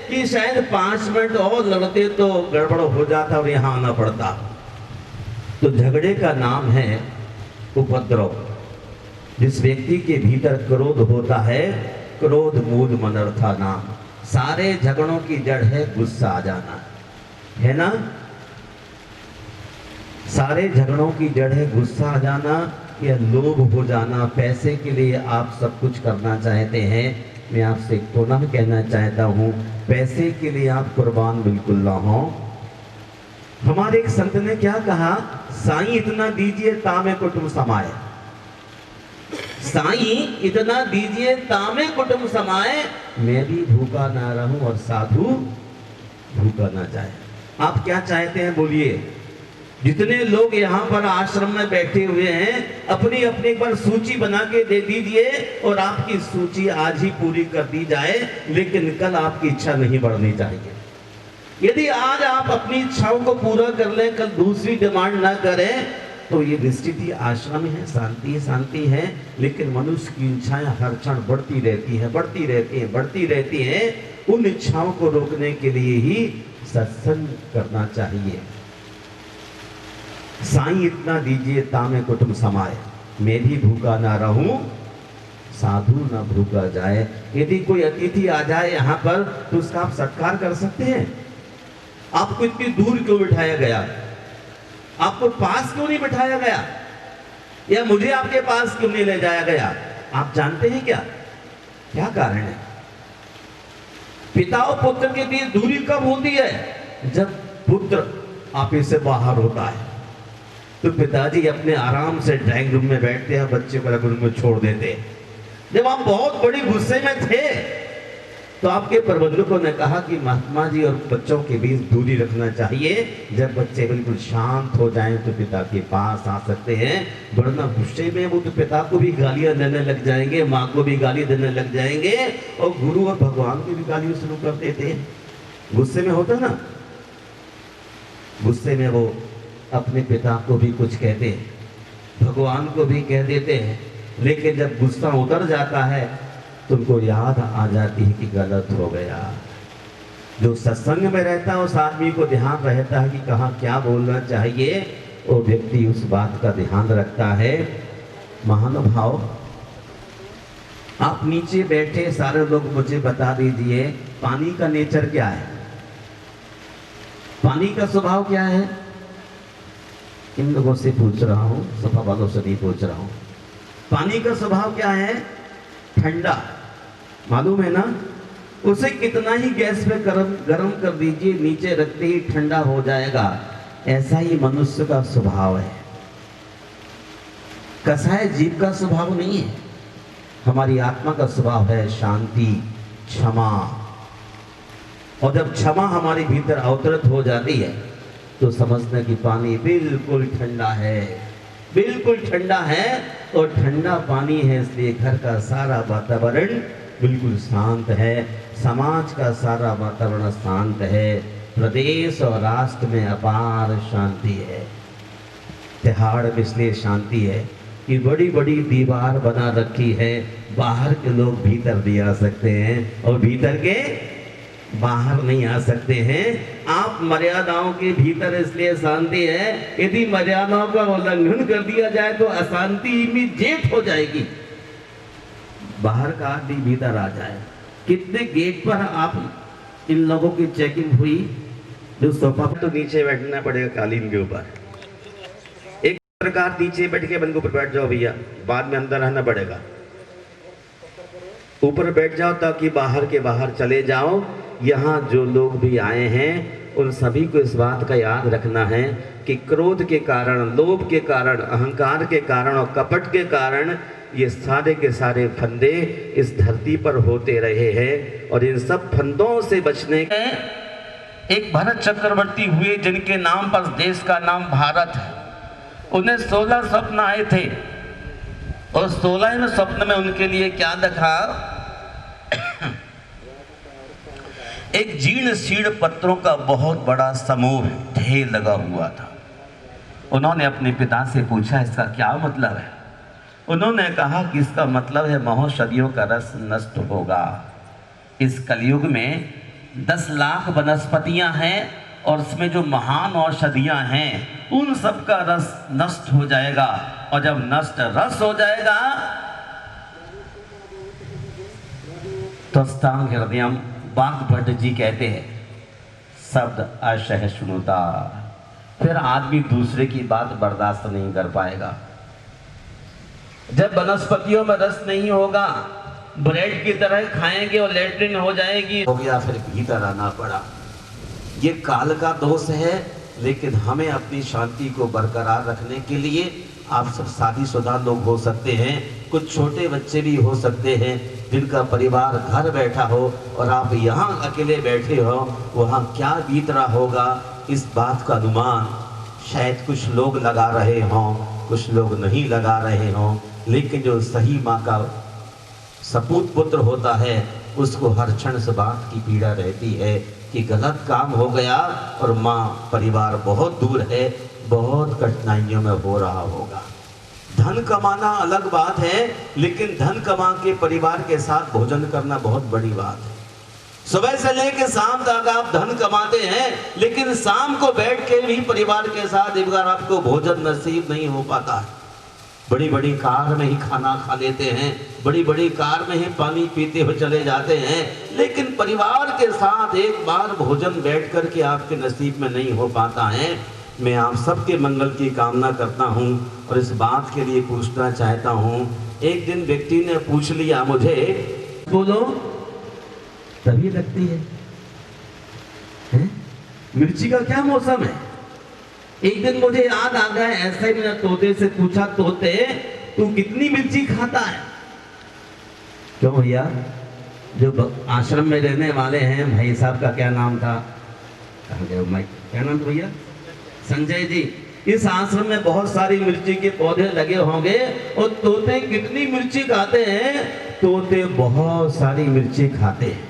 कि शायद 5 मिनट और लड़ते तो गड़बड़ हो जाता और यहाँ आना पड़ता। तो झगड़े का नाम है उपद्रव। जिस व्यक्ति के भीतर क्रोध होता है, क्रोध मूल मनर्था नाम। सारे झगड़ों की जड़ है गुस्सा आ जाना, है ना? सारे झगड़ों की जड़ है गुस्सा आ जाना या लोभ हो जाना। पैसे के लिए आप सब कुछ करना चाहते हैं। मैं आपसे पुनः कहना चाहता हूँ, पैसे के लिए आप कुर्बान बिल्कुल ना हो। हमारे एक संत ने क्या कहा, साईं इतना दीजिए तामे कुटुंब समाए। साईं इतना दीजिए तामे कुटुंब समाए, मैं भी भूखा ना रहूं और साधु भूखा ना जाए। आप क्या चाहते हैं बोलिए? जितने लोग यहाँ पर आश्रम में बैठे हुए हैं अपनी अपनी एक बार सूची बना के दे दीजिए और आपकी सूची आज ही पूरी कर दी जाए, लेकिन कल आपकी इच्छा नहीं बढ़नी चाहिए। यदि आज आप अपनी इच्छाओं को पूरा कर लें, कल दूसरी डिमांड ना करें, तो ये निश्चित ही आश्रम है, शांति है, लेकिन मनुष्य की इच्छाएं हर क्षण बढ़ती रहती है, बढ़ती रहती है। उन इच्छाओं को रोकने के लिए ही सत्संग करना चाहिए। साईं इतना दीजिए तामे कुटुंब समाए, मैं भी भूखा ना रहूं साधु ना भूखा जाए। यदि कोई अतिथि आ जाए यहाँ पर तो उसका आप सत्कार कर सकते हैं। आपको इतनी दूर क्यों बिठाया गया? आपको पास क्यों नहीं बिठाया गया? या मुझे आपके पास क्यों नहीं ले जाया गया? आप जानते हैं क्या क्या कारण है? पिता और पुत्र के बीच दूरी कब होती है? जब पुत्र आप से बाहर होता है तो पिताजी अपने आराम से ड्राइंग रूम में बैठते हैं, बच्चे को रूम में छोड़ देते हैं। जब आप बहुत बड़ी गुस्से में थे तो आपके प्रबंधकों ने कहा कि महात्मा जी और बच्चों के बीच दूरी रखना चाहिए। जब बच्चे बिल्कुल शांत हो जाएं तो पिता के पास आ सकते हैं, वरना गुस्से में वो तो पिता को भी गालियां देने लग जाएंगे, माँ को भी गाली देने लग जाएंगे और गुरु और भगवान की भी गालियां शुरू कर देते हैं। गुस्से में होता ना, गुस्से में वो अपने पिता को भी कुछ कहते हैं, भगवान को भी कह देते हैं, लेकिन जब गुस्सा उतर जाता है तो उनको याद आ जाती है कि गलत हो गया। जो सत्संग में रहता है उस आदमी को ध्यान रहता है कि कहाँ क्या बोलना चाहिए, वो व्यक्ति उस बात का ध्यान रखता है। महानुभाव, आप नीचे बैठे सारे लोग मुझे बता दीजिए पानी का नेचर क्या है? पानी का स्वभाव क्या है? इन लोगों से पूछ रहा हूं, सफा वालों से नहीं पूछ रहा हूं। पानी का स्वभाव क्या है? ठंडा, मालूम है ना? उसे कितना ही गैस पे गरम कर दीजिए, नीचे रखते ही ठंडा हो जाएगा। ऐसा ही मनुष्य का स्वभाव है। कसाय जीव का स्वभाव नहीं है, हमारी आत्मा का स्वभाव है शांति, क्षमा। और जब क्षमा हमारे भीतर अवतरित हो जाती है तो समझना कि पानी बिल्कुल ठंडा है, बिल्कुल ठंडा है। और ठंडा पानी है इसलिए घर का सारा वातावरण बिल्कुल शांत है, समाज का सारा वातावरण शांत है, प्रदेश और राष्ट्र में अपार शांति है। तिहाड़ में इसलिए शांति है कि बड़ी बड़ी दीवार बना रखी है, बाहर के लोग भीतर नहीं आ सकते हैं और भीतर के बाहर नहीं आ सकते हैं। आप मर्यादाओं के भीतर इसलिए शांति है, यदि मर्यादाओं का उल्लंघन कर दिया जाए तो अशांति इमीडिएट हो जाएगी। बाहर का आदमी भीतर आ जाए। कितने गेट पर आप इन लोगों की चेकिंग हुई? जो सोफा पर तो नीचे बैठना पड़ेगा कालीन के ऊपर, एक प्रकार नीचे बैठ के बंद के ऊपर बैठ जाओ भैया, बाद में अंदर रहना पड़ेगा। ऊपर बैठ जाओ ताकि बाहर के बाहर चले जाओ। यहाँ जो लोग भी आए हैं उन सभी को इस बात का याद रखना है कि क्रोध के कारण, लोभ के कारण, अहंकार के कारण और कपट के कारण ये सारे के सारे फंदे इस धरती पर होते रहे हैं। और इन सब फंदों से बचने के एक भरत चक्रवर्ती हुए जिनके नाम पर देश का नाम भारत है। उन्हें 16 स्वप्न आए थे और 16वें स्वप्न में उनके लिए क्या देखा? एक जीर्ण शीर्ण पत्रों का बहुत बड़ा समूह ढेर लगा हुआ था। उन्होंने अपने पिता से पूछा इसका क्या मतलब है? उन्होंने कहा कि इसका मतलब है महौषधियों का रस नष्ट होगा। इस कलयुग में 10 लाख वनस्पतियां हैं और उसमें जो महान औषधियां हैं उन सब का रस नष्ट हो जाएगा। और जब नष्ट रस हो जाएगा तो स्थान हृदयम बाघ भट्ट जी कहते हैं शब्द असहिष्णुता, फिर आदमी दूसरे की बात बर्दाश्त नहीं कर पाएगा। जब वनस्पतियों में रस नहीं होगा, ब्रेड की तरह खाएंगे और लेटरिन हो जाएगी, हो गया, फिर भीतर आना पड़ा। ये काल का दोष है, लेकिन हमें अपनी शांति को बरकरार रखने के लिए आप सब शादीशुदा लोग हो सकते हैं, कुछ छोटे बच्चे भी हो सकते हैं जिनका परिवार घर बैठा हो और आप यहाँ अकेले बैठे हो, वहाँ क्या बीत रहा होगा इस बात का अनुमान शायद कुछ लोग लगा रहे हों, कुछ लोग नहीं लगा रहे हों, लेकिन जो सही माँ का सपूत पुत्र होता है उसको हर क्षण से बात की पीड़ा रहती है कि गलत काम हो गया और माँ परिवार बहुत दूर है, बहुत कठिनाइयों में हो रहा होगा। धन कमाना अलग बात है, लेकिन धन कमा के परिवार के साथ भोजन करना बहुत बड़ी बात है। सुबह से लेकर शाम तक आप धन कमाते हैं, लेकिन शाम को बैठ के भी परिवार के साथ एक बार आपको भोजन नसीब नहीं हो पाता है। बड़ी बड़ी कार में ही खाना खा लेते हैं, बड़ी बड़ी कार में ही पानी पीते हुए चले जाते हैं, लेकिन परिवार के साथ एक बार भोजन बैठ कर के आपके नसीब में नहीं हो पाता है। मैं आप सबके मंगल की कामना करता हूं और इस बात के लिए पूछना चाहता हूं। एक दिन व्यक्ति ने पूछ लिया मुझे, बोलो तभी लगती है, हैं? मिर्ची का क्या मौसम है? एक दिन मुझे याद आ गया, ऐसा ही मैंने तोते से पूछा, तोते तू कितनी मिर्ची खाता है? क्यों भैया, जो आश्रम में रहने वाले हैं, भाई साहब का क्या नाम था, कहाँ गए भाई, क्या नाम था भैया? संजय जी। इस आश्रम में बहुत सारी मिर्ची के पौधे लगे होंगे और तोते कितनी मिर्ची खाते हैं? तोते बहुत सारी मिर्ची खाते हैं,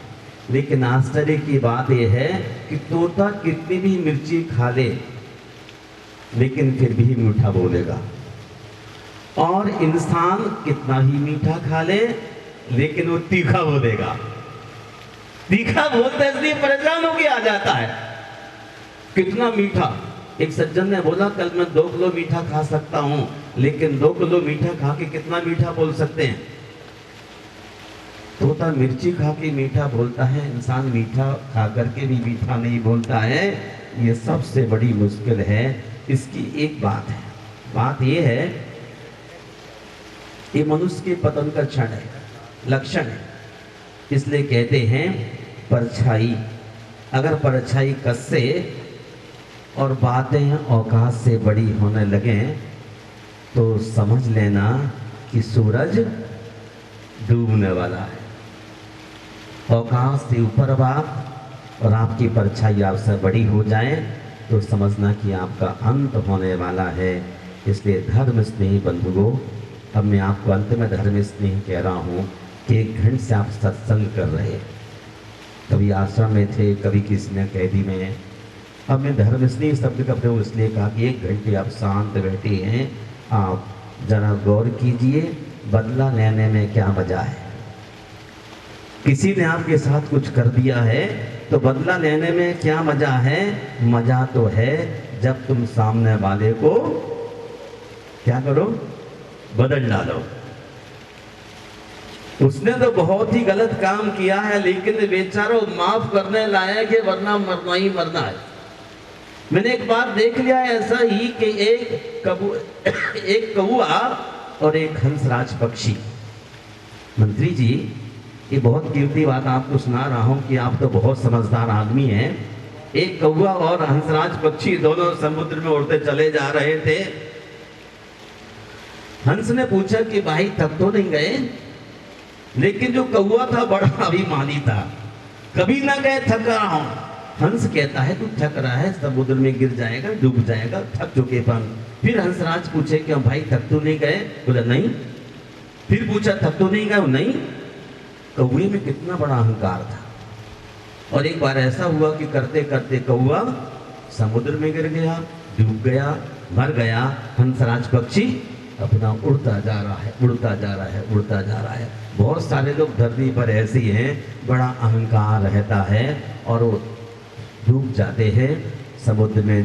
लेकिन आश्चर्य की बात यह है कि तोता कितनी भी मिर्ची खा ले लेकिन फिर भी मीठा बोलेगा, और इंसान कितना ही मीठा खा ले लेकिन वो तीखा बोलेगा। तीखा बोलते इसलिए परेशान होके आ जाता है, कितना मीठा। एक सज्जन ने बोला, कल मैं 2 किलो मीठा खा सकता हूं, लेकिन 2 किलो मीठा खा के कितना मीठा बोल सकते हैं? तोता मिर्ची खा के मीठा बोलता है, इंसान मीठा खा करके भी मीठा नहीं बोलता है। ये सबसे बड़ी मुश्किल है। इसकी एक बात है, बात यह है, ये मनुष्य के पतन का क्षण है, लक्षण है। इसलिए कहते हैं परछाई, अगर परछाई कससे और बातें औकात से बड़ी होने लगे तो समझ लेना कि सूरज डूबने वाला है। औकात से ऊपर बात और आपकी परछाई आपसे बड़ी हो जाए तो समझना कि आपका अंत होने वाला है। इसलिए धर्म स्नेही बंधुओं, अब मैं आपको अंत में धर्म स्नेही कह रहा हूँ कि 1 घंटे से आप सत्संग कर रहे, कभी आश्रम में थे, कभी किसी ने कैदी में। अब मैं धर्म स्नेही शब्द का प्रयोग इसलिए कहा कि 1 घंटे आप शांत बैठे हैं, आप जरा गौर कीजिए, बदला लेने में क्या मजा है। किसी ने आपके साथ कुछ कर दिया है तो बदला लेने में क्या मजा है? मजा तो है जब तुम सामने वाले को क्या करो, बदल डालो। उसने तो बहुत ही गलत काम किया है, लेकिन बेचारा माफ करने लायक है, वरना मरना ही मरना है। मैंने एक बार देख लिया ऐसा ही कि एक कौआ और एक हंसराज पक्षी। मंत्री जी, ये बहुत कीमती बात आपको सुना रहा हूं कि आप तो बहुत समझदार आदमी हैं। एक कौआ और हंसराज पक्षी दोनों समुद्र में उड़ते चले जा रहे थे। हंस ने पूछा कि भाई थक तो नहीं गए? लेकिन जो कौआ था बड़ा अभिमानी था, कभी ना गए थक रहा हूं। हंस कहता है तू थक रहा है, समुद्र में गिर जाएगा, डूब जाएगा, थक चुके पन। फिर हंसराज पूछे क्यों भाई थक तो नहीं गए? बोला नहीं। फिर पूछा थक तो नहीं गए? नहीं। कौए में कितना बड़ा अहंकार था। और एक बार ऐसा हुआ कि करते करते कौआ समुद्र में गिर गया, डूब गया, मर गया। हंसराज पक्षी अपना उड़ता जा रहा है, उड़ता जा रहा है, उड़ता जा रहा है। बहुत सारे लोग धरती पर ऐसे हैं, बड़ा अहंकार रहता है और वो डूब जाते हैं, समुद्र में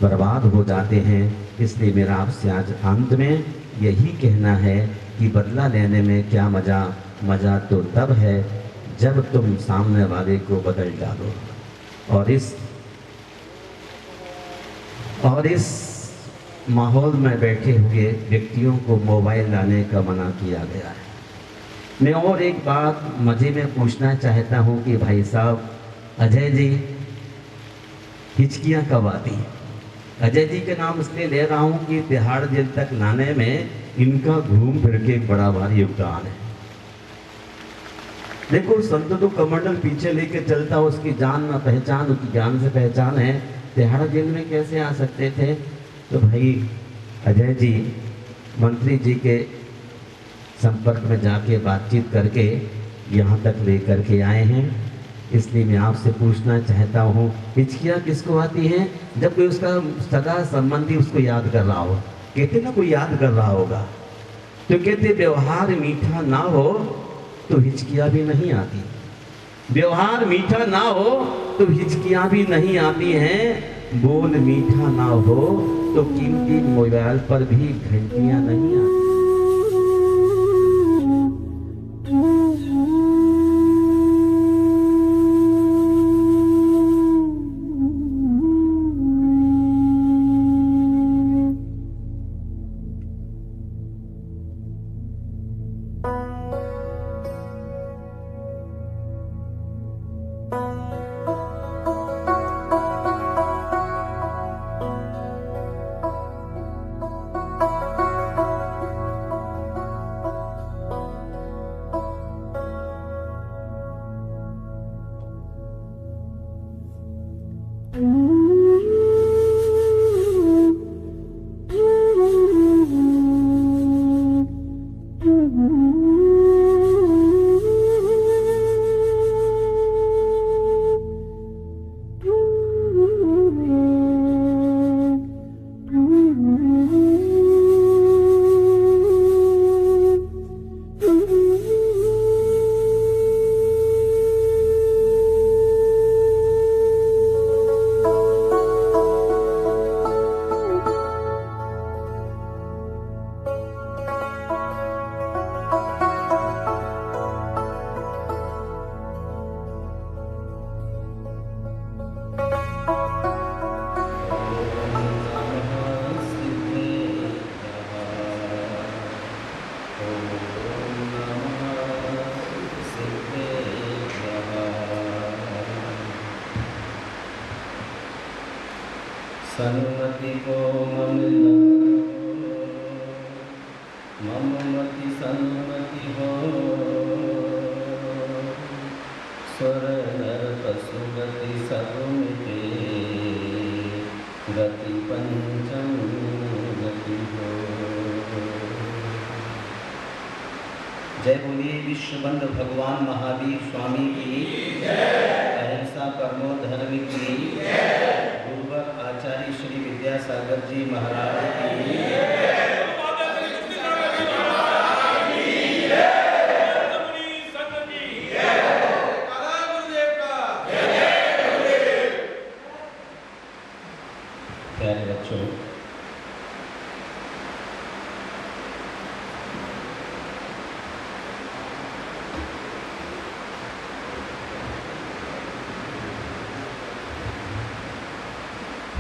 बर्बाद हो जाते हैं। इसलिए मेरा आपसे आज अंत में यही कहना है कि बदला लेने में क्या मजा? मजा तो तब है जब तुम सामने वाले को बदल डालो। और इस माहौल में बैठे हुए व्यक्तियों को मोबाइल लाने का मना किया गया है। मैं और एक बात मजे में पूछना चाहता हूं कि भाई साहब अजय जी, हिचकियां कब आती हैं? अजय जी के नाम इसलिए ले रहा हूं कि तिहाड़ जेल तक लाने में इनका घूम फिर के बड़ा भारी योगदान है। देखो संत तो कमंडल पीछे लेके चलता, उसकी जान में पहचान, उसकी जान से पहचान है। तिहाड़ जेल में कैसे आ सकते थे? तो भाई अजय जी मंत्री जी के संपर्क में जाके बातचीत करके यहाँ तक लेकर के आए हैं। इसलिए मैं आपसे पूछना चाहता हूँ, हिचकियाँ किसको आती हैं? जब कोई उसका सगा संबंधी उसको याद कर रहा हो। कहते ना कोई याद कर रहा होगा, तो कहते व्यवहार मीठा ना हो तो हिचकियाँ भी नहीं आती। व्यवहार मीठा ना हो तो हिचकियाँ भी नहीं आती हैं। बोल मीठा ना हो तो कीमती मोबाइल पर भी घंटियाँ नहीं आती। सन्मति को मम मममति सन्मति हो। स्वर नर पशुगति सब मिटे, गति पंचम गति हो। जय बोलिए विश्वबंद भगवान महावीर स्वामी की, अहिंसा परमो धर्म की, गुरुवर आचार्य श्री विद्यासागर जी महाराज की। प्यारे बच्चों,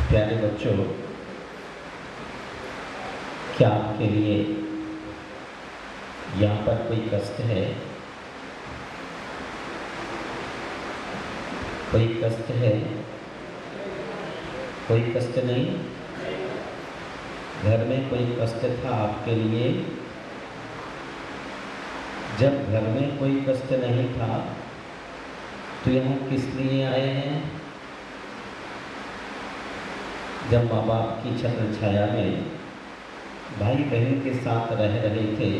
प्यारे बच्चों, क्या आपके लिए यहाँ पर कोई कष्ट है? कोई कष्ट है? कोई कष्ट नहीं? घर में कोई कष्ट था आपके लिए? जब घर में कोई कष्ट नहीं था तो यहाँ किस लिए आए हैं? जब माँ बाप की छत्र छाया में भाई बहन के साथ रह रहे थे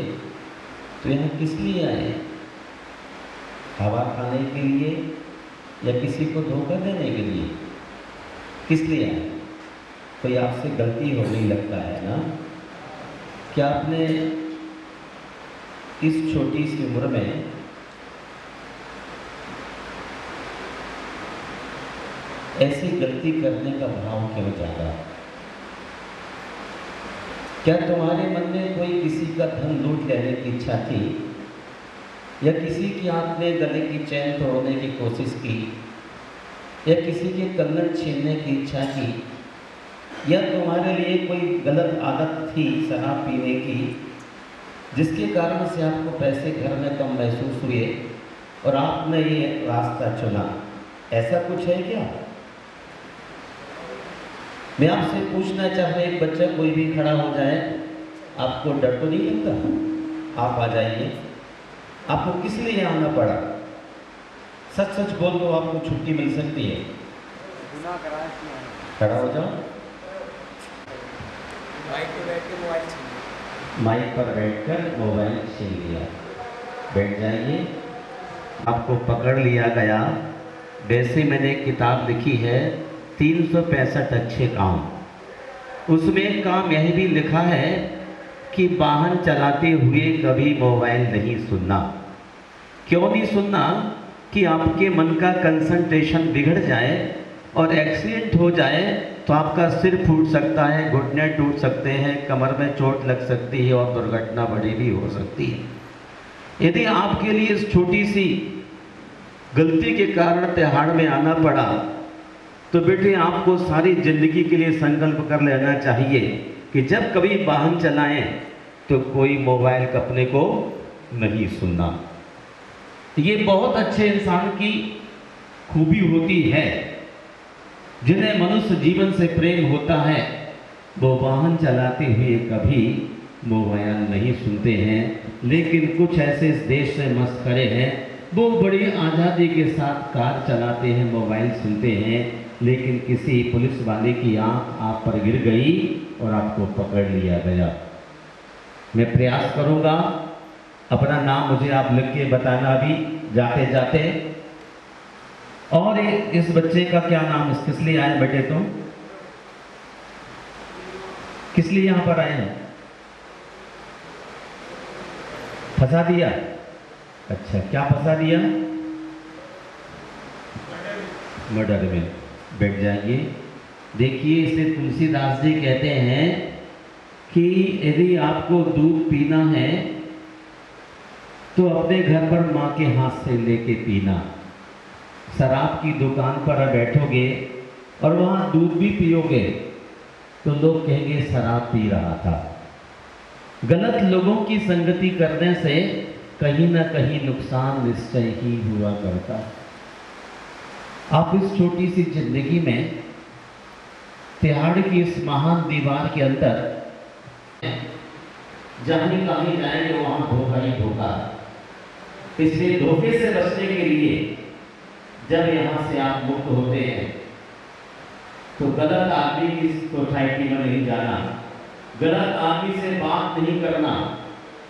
तो यहाँ किस लिए आए? हवा खाने के लिए या किसी को धोखा देने के लिए? किस लिए आए? कोई आपसे गलती हो गई लगता है ना? क्या आपने इस छोटी सी उम्र में ऐसी गलती करने का भाव क्यों जागा? क्या तुम्हारे मन में कोई किसी का धन लूट लेने की इच्छा थी, या किसी की आपने गले की चैन तोड़ने की कोशिश की, या किसी के कन्नड़ छीनने की इच्छा की, या तुम्हारे लिए कोई गलत आदत थी शराब पीने की, जिसके कारण से आपको पैसे घर में कम महसूस हुए और आपने ये रास्ता चुना? ऐसा कुछ है क्या? मैं आपसे पूछना चाह रहा, एक बच्चा कोई भी खड़ा हो जाए, आपको डर तो नहीं लगता? आप आ जाइए। आपको किस लिए आना पड़ा? सच सच बोल दो, आपको छुट्टी मिल सकती है। खड़ा हो जाओ। माइक पर बैठकर मोबाइल छीन लिया। बैठ जाइए। आपको पकड़ लिया गया। वैसे मैंने एक किताब लिखी है 365 अच्छे काम। उसमें एक काम यह भी लिखा है कि वाहन चलाते हुए कभी मोबाइल नहीं सुनना। क्यों नहीं सुनना? कि आपके मन का कंसंट्रेशन बिगड़ जाए और एक्सीडेंट हो जाए तो आपका सिर फूट सकता है, घुटने टूट सकते हैं, कमर में चोट लग सकती है और दुर्घटना बड़ी भी हो सकती है। यदि आपके लिए इस छोटी सी गलती के कारण तिहाड़ में आना पड़ा तो बेटे आपको सारी जिंदगी के लिए संकल्प कर लेना चाहिए कि जब कभी वाहन चलाएं तो कोई मोबाइल अपने को नहीं सुनना। ये बहुत अच्छे इंसान की खूबी होती है। जिन्हें मनुष्य जीवन से प्रेम होता है वो वाहन चलाते हुए कभी मोबाइल नहीं सुनते हैं। लेकिन कुछ ऐसे इस देश से मस्करे हैं, वो बड़ी आज़ादी के साथ कार चलाते हैं, मोबाइल सुनते हैं, लेकिन किसी पुलिस वाले की आंख आप पर गिर गई और आपको पकड़ लिया गया। मैं प्रयास करूंगा, अपना नाम मुझे आप लिख के बताना अभी जाते जाते। और इस बच्चे का क्या नाम? किस लिए आए बेटे तुम? किस लिए यहां पर आए हैं? फंसा दिया? अच्छा, क्या फंसा दिया? मर्डर में। बैठ जाइए। देखिए, इसे तुलसीदास जी कहते हैं कि यदि आपको दूध पीना है तो अपने घर पर माँ के हाथ से लेके पीना। शराब की दुकान पर बैठोगे और वहाँ दूध भी पियोगे तो लोग कहेंगे शराब पी रहा था। गलत लोगों की संगति करने से कहीं ना कहीं नुकसान निश्चय ही हुआ करता है। आप इस छोटी सी जिंदगी में तिहाड़ की इस महान दीवार के अंदर जहाँ कहीं जाएंगे वहां धोखा ही धोखा। इसलिए धोखे से बचने के लिए जब यहाँ से आप मुक्त होते हैं तो गलत आदमी की सोसाइटी में नहीं जाना, गलत आदमी से बात नहीं करना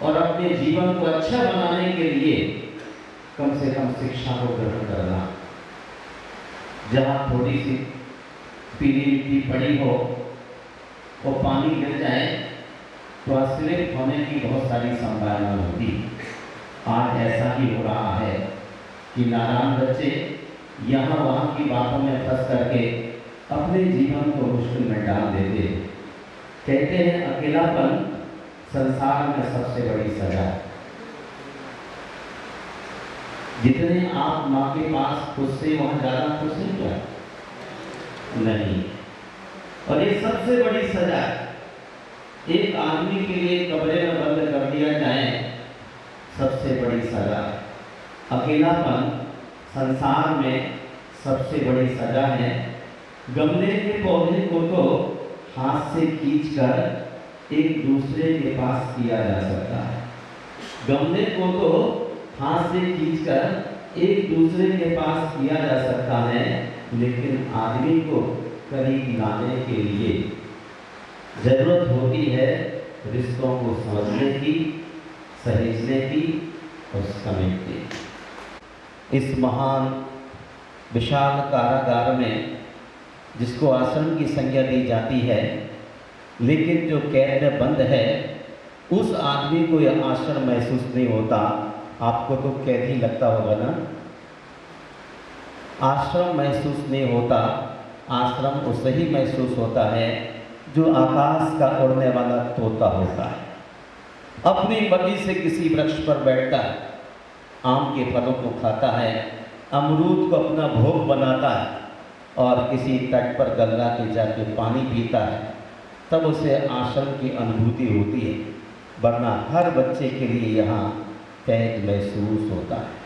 और अपने जीवन को अच्छा बनाने के लिए कम से कम शिक्षा को ग्रहण करना। जहाँ थोड़ी सी पीली मिट्टी पड़ी हो और पानी गिर जाए तो स्लिप होने की बहुत सारी संभावना होती। आज ऐसा ही हो रहा है कि नादान बच्चे यहाँ वहाँ की बातों में फंस करके अपने जीवन को मुश्किल में डाल देते। कहते हैं अकेलापन संसार में सबसे बड़ी सजा है। जितने आप माँ के पास खुश से वहाँ ज़्यादा खुश हैं क्या? नहीं। और ये सबसे बड़ी सजा है। एक आदमी के लिए कमरे में बंद कर दिया जाए, सबसे बड़ी सजा। अकेलापन संसार में सबसे बड़ी सजा है। गमले के पौधे को तो हाथ से खींचकर एक दूसरे के पास किया जा सकता है। गमले को तो हाथ से खींचकर एक दूसरे के पास किया जा सकता है, लेकिन आदमी को करीब लाने के लिए जरूरत होती है रिश्तों को समझने की, सहेजने की और समेटने की। इस महान विशाल कारागार में जिसको आश्रम की संज्ञा दी जाती है, लेकिन जो कैद में बंद है उस आदमी को यह आश्रम महसूस नहीं होता। आपको तो कैद ही लगता होगा ना। आश्रम महसूस नहीं होता। आश्रम उसे ही महसूस होता है जो आकाश का उड़ने वाला तोता होता है। अपनी मर्जी से किसी वृक्ष पर बैठता है, आम के फलों को खाता है, अमरूद को अपना भोग बनाता है और किसी तट पर गंगा के जाके पानी पीता है, तब उसे आश्रम की अनुभूति होती है। वरना हर बच्चे के लिए यहाँ कैद महसूस होता है।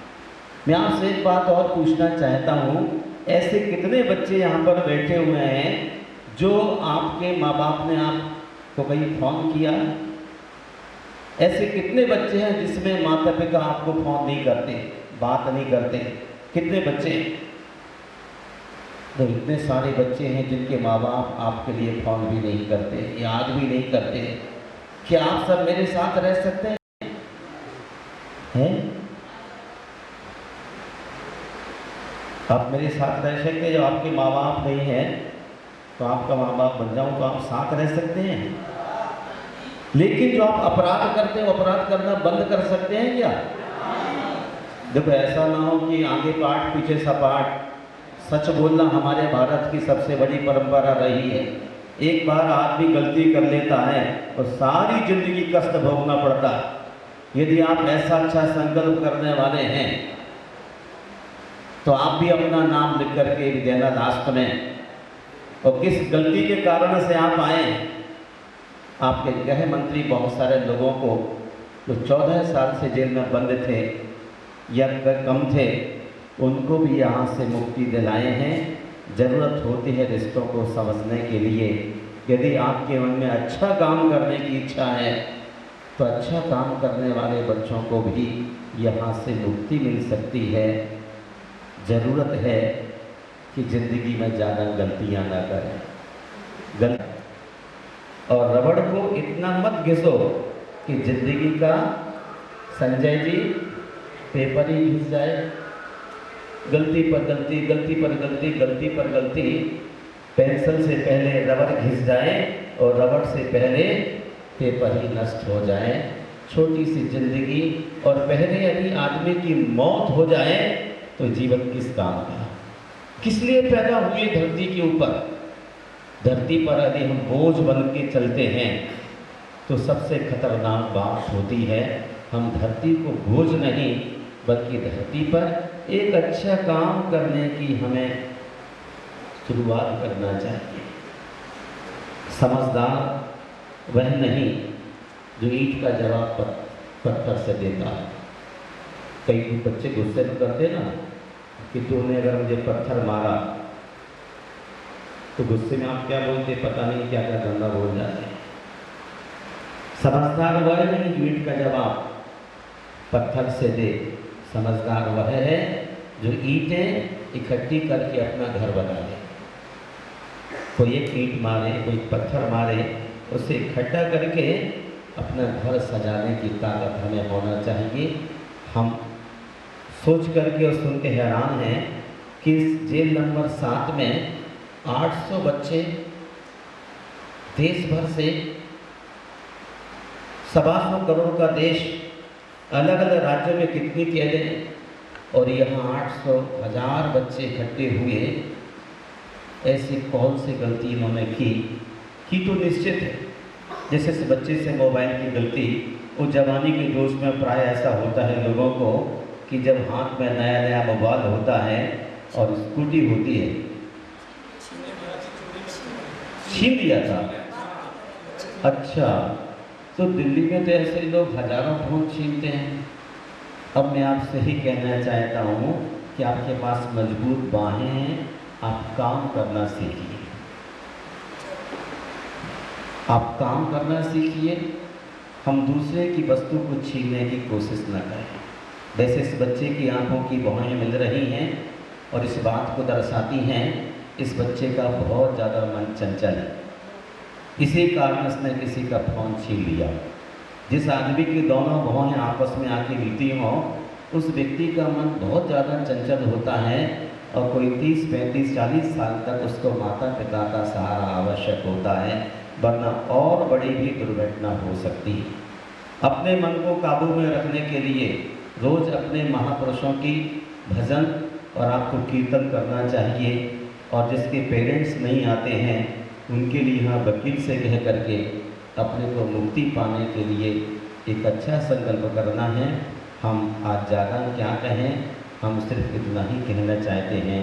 मैं आपसे एक बात और पूछना चाहता हूँ, ऐसे कितने बच्चे यहाँ पर बैठे हुए हैं जो आपके माँ बाप ने आपको कहीं फ़ोन किया? ऐसे कितने बच्चे हैं जिसमें माता पिता आपको फ़ोन नहीं करते, बात नहीं करते? कितने बच्चे? तो इतने सारे बच्चे हैं जिनके माँ बाप आपके लिए फ़ोन भी नहीं करते, याद भी नहीं करते। क्या आप सब मेरे साथ रह सकते हैं? आप मेरे साथ रह सकते हैं? जब आपके माँ बाप नहीं हैं तो आपका माँ बाप बन जाऊं तो आप साथ रह सकते हैं। लेकिन जो आप अपराध करते हो, अपराध करना बंद कर सकते हैं क्या? देखो, ऐसा ना हो कि आगे पाठ पीछे सपाट। सच बोलना हमारे भारत की सबसे बड़ी परंपरा रही है। एक बार आदमी गलती कर लेता है तो सारी जिंदगी कष्ट भोगना पड़ता है। यदि आप ऐसा अच्छा संकल्प करने वाले हैं तो आप भी अपना नाम लिख करके देना लास्ट में। और किस गलती के कारण से आप आए? आपके गृह मंत्री बहुत सारे लोगों को जो 14 साल से जेल में बंद थे या कम थे, उनको भी यहाँ से मुक्ति दिलाए हैं। ज़रूरत होती है रिश्तों को समझने के लिए। यदि आपके मन में अच्छा काम करने की इच्छा है तो अच्छा काम करने वाले बच्चों को भी यहाँ से मुक्ति मिल सकती है। ज़रूरत है कि ज़िंदगी में ज़्यादा गलतियाँ ना करें। और रबड़ को इतना मत घिसो कि ज़िंदगी का, संजय जी, पेपर ही घिस जाए। गलती पर गलती, गलती पर गलती, गलती पर गलती। पेंसिल से पहले रबड़ घिस जाए और रबड़ से पहले पेपर ही नष्ट हो जाए। छोटी सी जिंदगी, और पहले यदि आदमी की मौत हो जाए तो जीवन किस काम का? किस लिए पैदा हुए धरती के ऊपर? धरती पर यदि हम बोझ बन के चलते हैं तो सबसे खतरनाक बात होती है, हम धरती को बोझ नहीं बल्कि धरती पर एक अच्छा काम करने की हमें शुरुआत करना चाहिए। समझदार वह नहीं जो ईंट का जवाब पत्थर से देता है। कई बच्चे गुस्से में करते ना कि तूने अगर मुझे पत्थर मारा, तो गुस्से में आप क्या बोलते, पता नहीं क्या क्या गंदा बोल जाते हैं। समझदार वह नहीं जो ईंट का जवाब पत्थर से दे। समझदार वह है जो ईंटें इकट्ठी करके अपना घर बना ले। कोई एक ईंट मारे, कोई पत्थर मारे, उसे इकट्ठा करके अपना घर सजाने की ताकत हमें होना चाहिए। हम सोच करके और सुन के हैरान हैं कि इस जेल नंबर 7 में 800 बच्चे देश भर से, 125 करोड़ का देश, अलग अलग राज्यों में कितनी कैदें हैं, और यहाँ 800,000 बच्चे इकट्ठे हुए। ऐसी कौन सी गलती इन्होंने की तो निश्चित है। जैसे इस बच्चे से मोबाइल की गलती, वो जवानी के जोश में प्राय ऐसा होता है लोगों को कि जब हाथ में नया नया मोबाइल होता है और स्कूटी होती है, छीन लिया था। अच्छा, तो दिल्ली में तो ऐसे लोग हजारों फोन छीनते हैं। अब मैं आपसे ही कहना चाहता हूँ कि आपके पास मजबूत बाहें हैं, आप काम करना सीखिए। आप काम करना सीखिए। हम दूसरे की वस्तु को छीनने की कोशिश न करें। वैसे इस बच्चे की आंखों की भौहें मिल रही हैं और इस बात को दर्शाती हैं इस बच्चे का बहुत ज़्यादा मन चंचल है। इसी कारण उसने किसी का फोन छीन लिया। जिस आदमी की दोनों भौहें आपस में आके मिलती हों, उस व्यक्ति का मन बहुत ज़्यादा चंचल होता है और कोई 30, 35, 40 साल तक उसको माता पिता का सहारा आवश्यक होता है, वरना और बड़ी भी दुर्घटना हो सकती है। अपने मन को काबू में रखने के लिए रोज़ अपने महापुरुषों की भजन और आपको कीर्तन करना चाहिए। और जिसके पेरेंट्स नहीं आते हैं उनके लिए यहाँ वकील से कह करके अपने को मुक्ति पाने के लिए एक अच्छा संकल्प करना है। हम आज ज़्यादा क्या कहें, हम सिर्फ इतना ही कहना चाहते हैं,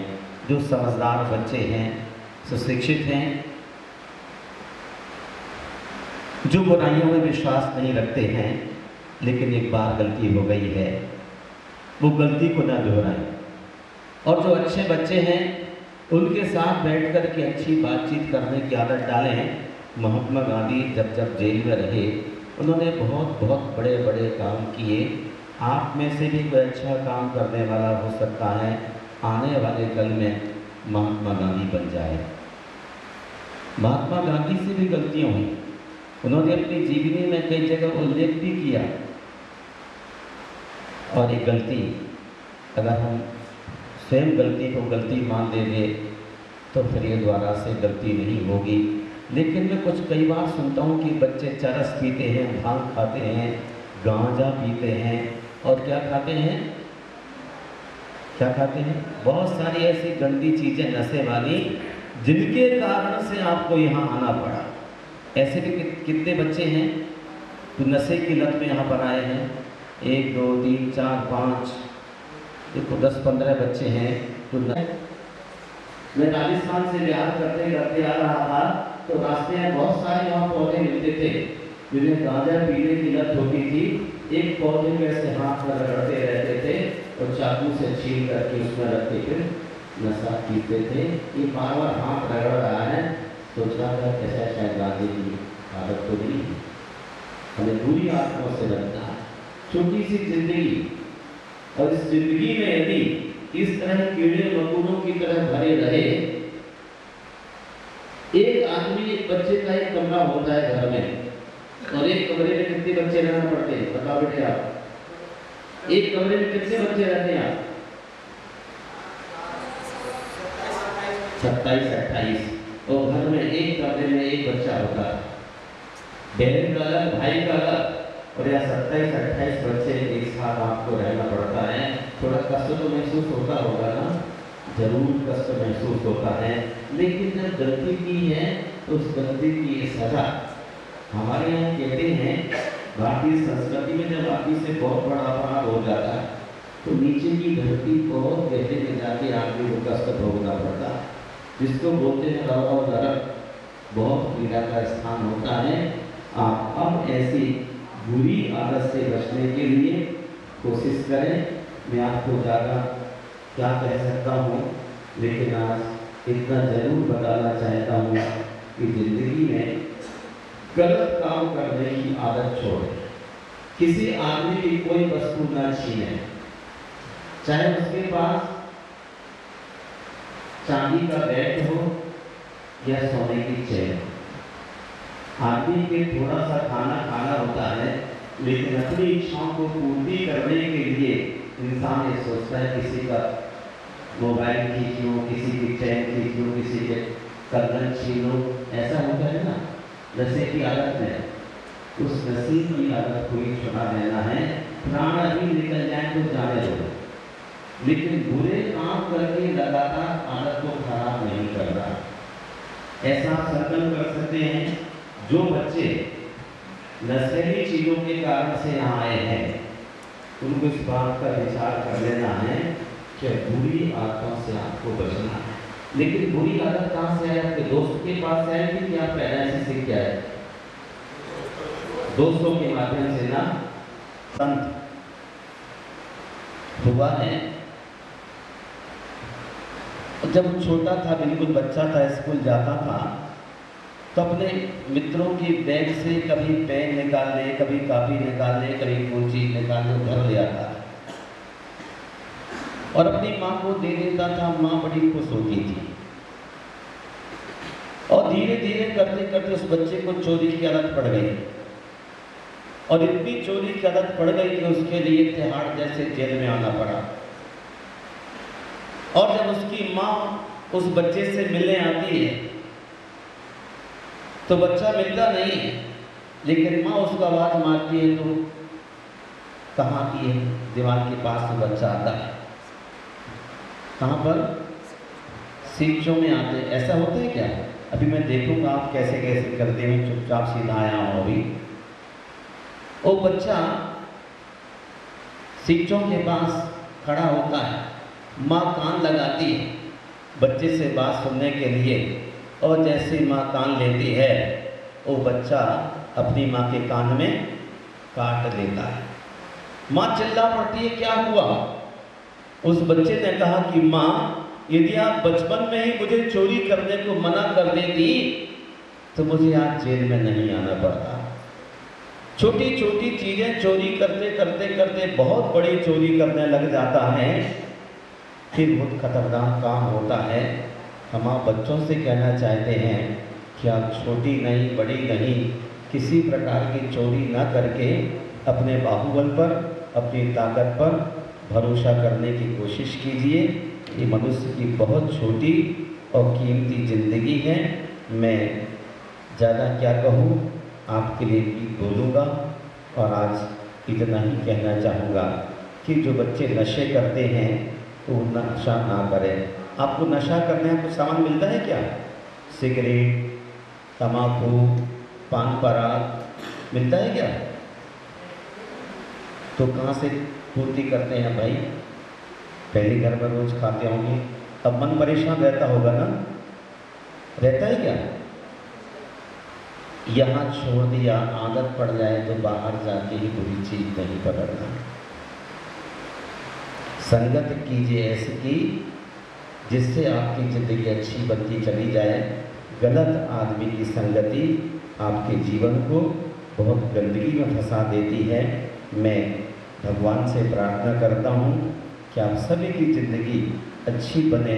जो समझदार बच्चे हैं, सुशिक्षित हैं, जो बुराइयों में विश्वास नहीं रखते हैं, लेकिन एक बार गलती हो गई है, वो गलती को ना दोहराएं। और जो अच्छे बच्चे हैं उनके साथ बैठ कर के अच्छी बातचीत करने की आदत डालें। महात्मा गांधी जब जब जेल में रहे उन्होंने बहुत बहुत बड़े बड़े काम किए। आप में से भी कोई अच्छा काम करने वाला हो सकता है, आने वाले कल में महात्मा गांधी बन जाए। महात्मा गांधी से भी गलतियाँ हुई, उन्होंने अपनी जीवनी में कई जगह उल्लेख भी किया। और एक गलती, अगर हम स्वयं गलती को गलती मान लेंगे तो फिर ये दोबारा से गलती नहीं होगी। लेकिन मैं कुछ कई बार सुनता हूँ कि बच्चे चरस पीते हैं, भांग खाते हैं, गांजा पीते हैं और क्या खाते हैं, क्या खाते हैं, बहुत सारी ऐसी गंदी चीज़ें नशे वाली जिनके कारण से आपको यहाँ आना पड़ा। ऐसे भी कितने बच्चे हैं तो नशे की लत में यहाँ पर आए हैं। 1 2 3 4 5 देखो 10-15 बच्चे हैं। तो मैं राजस्थान से बिहार करते करते आ रहा था तो रास्ते में बहुत सारे वहाँ पौधे मिलते थे जिन्हें गांजा पीने की लत होती थी। एक पौधे में ऐसे हाथ में रगड़ते रहते थे और चाकू से छील करके उसमें रख के फिर नशा पीते थे। ये बार बार हाथ रगड़ रहा है, सोच रहा था कैसा शायद गांजे की आदत तो नहीं, हमें बुरी आत्माओं से बचना है। छोटी सी जिंदगी, और इस जिंदगी में यदि इस तरह कीड़े मकोड़ों की तरह भरे रहे। एक आदमी, एक बच्चे का एक कमरा होता है घर में, और एक कमरे में कितने बच्चे रहना पड़ते हैं बताओ बेटे आप? एक कमरे में कितने बच्चे रहते हैं आप? 27-28। और घर में एक कमरे में एक बच्चा होता है, बहन का अलग, भाई का अलग, और यहाँ 27-28 बच्चे एक साथ आपको रहना पड़ता है। थोड़ा कष्ट तो महसूस होता होगा ना, जरूर कष्ट महसूस होता है। लेकिन जब गलती की है तो उस गलती की सजा, हमारे यहाँ कहते हैं भारतीय संस्कृति में जब आदमी से बहुत बड़ा अपराध हो जाता है तो नीचे की धरती बहुत गहरे में जाके आदमी को कष्ट भोगना पड़ता है, जिसको बोलते हैं नरक, बहुत पीड़ा का स्थान होता है। आप अब ऐसी बुरी आदत से बचने के लिए कोशिश करें। मैं आपको ज़्यादा क्या कह सकता हूँ, लेकिन आज इतना जरूर बताना चाहता हूँ कि जिंदगी में गलत काम करने की आदत छोड़ें। किसी आदमी की कोई वस्तु न छीनें, चाहे उसके पास चांदी का बैट हो या सोने की चेन। आदमी के थोड़ा सा खाना खाना होता है, लेकिन अपनी इच्छाओं को पूर्ति करने के लिए इंसान ये सोचता है किसी का मोबाइल खींच लो, किसी की चैन खींच लो, किसी के कंगन छीन लो। ऐसा होता है ना नशे की आदत में। उस नशे की आदत को ही छुड़ा लेना है। प्राण अभी निकल जाए तो जाने दो, लेकिन बुरे काम करके लगातार आदत को खराब नहीं करना। ऐसा संकल्प कर सकते हैं, जो बच्चे नशीली चीज़ों के कारण से यहाँ आए हैं उनको इस बात का विचार कर लेना है कि बुरी आदतों से आपको बचना है। लेकिन बुरी आदत कहाँ से है? आपके दोस्त के पास से आएगी कि आप पहले से सीख के आए? दोस्तों के माध्यम से ना। संत हुआ है, जब छोटा था, बिल्कुल बच्चा था, स्कूल जाता था, तो अपने मित्रों की बैग से कभी पेन निकाल ले, कभी कॉपी निकाल ले, कभी कोई चीज निकाल ले, घर ले आता था और अपनी माँ को दे देता था। माँ बड़ी खुश होती थी। और धीरे धीरे करते करते उस बच्चे को चोरी की आदत पड़ गई, और इतनी चोरी की आदत पड़ गई कि उसके लिए तिहाड़ जैसे जेल में आना पड़ा। और जब उसकी माँ उस बच्चे से मिलने आती है तो बच्चा मिलता नहीं है, लेकिन माँ उसको आवाज़ मारती है तो कहाँ की है? दीवार के पास तो बच्चा आता है। कहाँ पर? सीखों में आते। ऐसा होता है क्या? अभी मैं देखूंगा आप कैसे कैसे करते हैं। चुपचाप सीधा आया हूँ अभी। वो बच्चा सीखों के पास खड़ा होता है, माँ कान लगाती है बच्चे से बात सुनने के लिए, और जैसे माँ कान लेती है वो बच्चा अपनी माँ के कान में काट लेता है। माँ चिल्ला पड़ती है, क्या हुआ? उस बच्चे ने कहा कि माँ, यदि आप बचपन में ही मुझे चोरी करने को मना कर देती तो मुझे आज जेल में नहीं आना पड़ता। छोटी छोटी चीजें चोरी करते करते करते बहुत बड़ी चोरी करने लग जाता है, फिर बहुत खतरनाक काम होता है। हम आप बच्चों से कहना चाहते हैं कि आप छोटी नहीं बड़ी नहीं किसी प्रकार की चोरी ना करके अपने बाहुबल पर, अपनी ताकत पर भरोसा करने की कोशिश कीजिए। ये मनुष्य की बहुत छोटी और कीमती ज़िंदगी है। मैं ज़्यादा क्या कहूँ, आपके लिए भी बोलूँगा और आज इतना ही कहना चाहूँगा कि जो बच्चे नशे करते हैं वो नशा ना करें। आपको नशा करने का कुछ सामान मिलता है क्या? सिगरेट, तम्बाकू, पान पराग मिलता है क्या? तो कहाँ से पूर्ति करते हैं भाई? पहले घर में रोज खाते होंगे, अब मन परेशान रहता होगा ना, रहता है क्या? यहाँ छोड़ दिया, आदत पड़ जाए तो बाहर जाके ही बुरी चीज नहीं पकड़ना। संगत कीजिए ऐसी की जिससे आपकी ज़िंदगी अच्छी बनती चली जाए। गलत आदमी की संगति आपके जीवन को बहुत गंदगी में फंसा देती है। मैं भगवान से प्रार्थना करता हूँ कि आप सभी की ज़िंदगी अच्छी बने।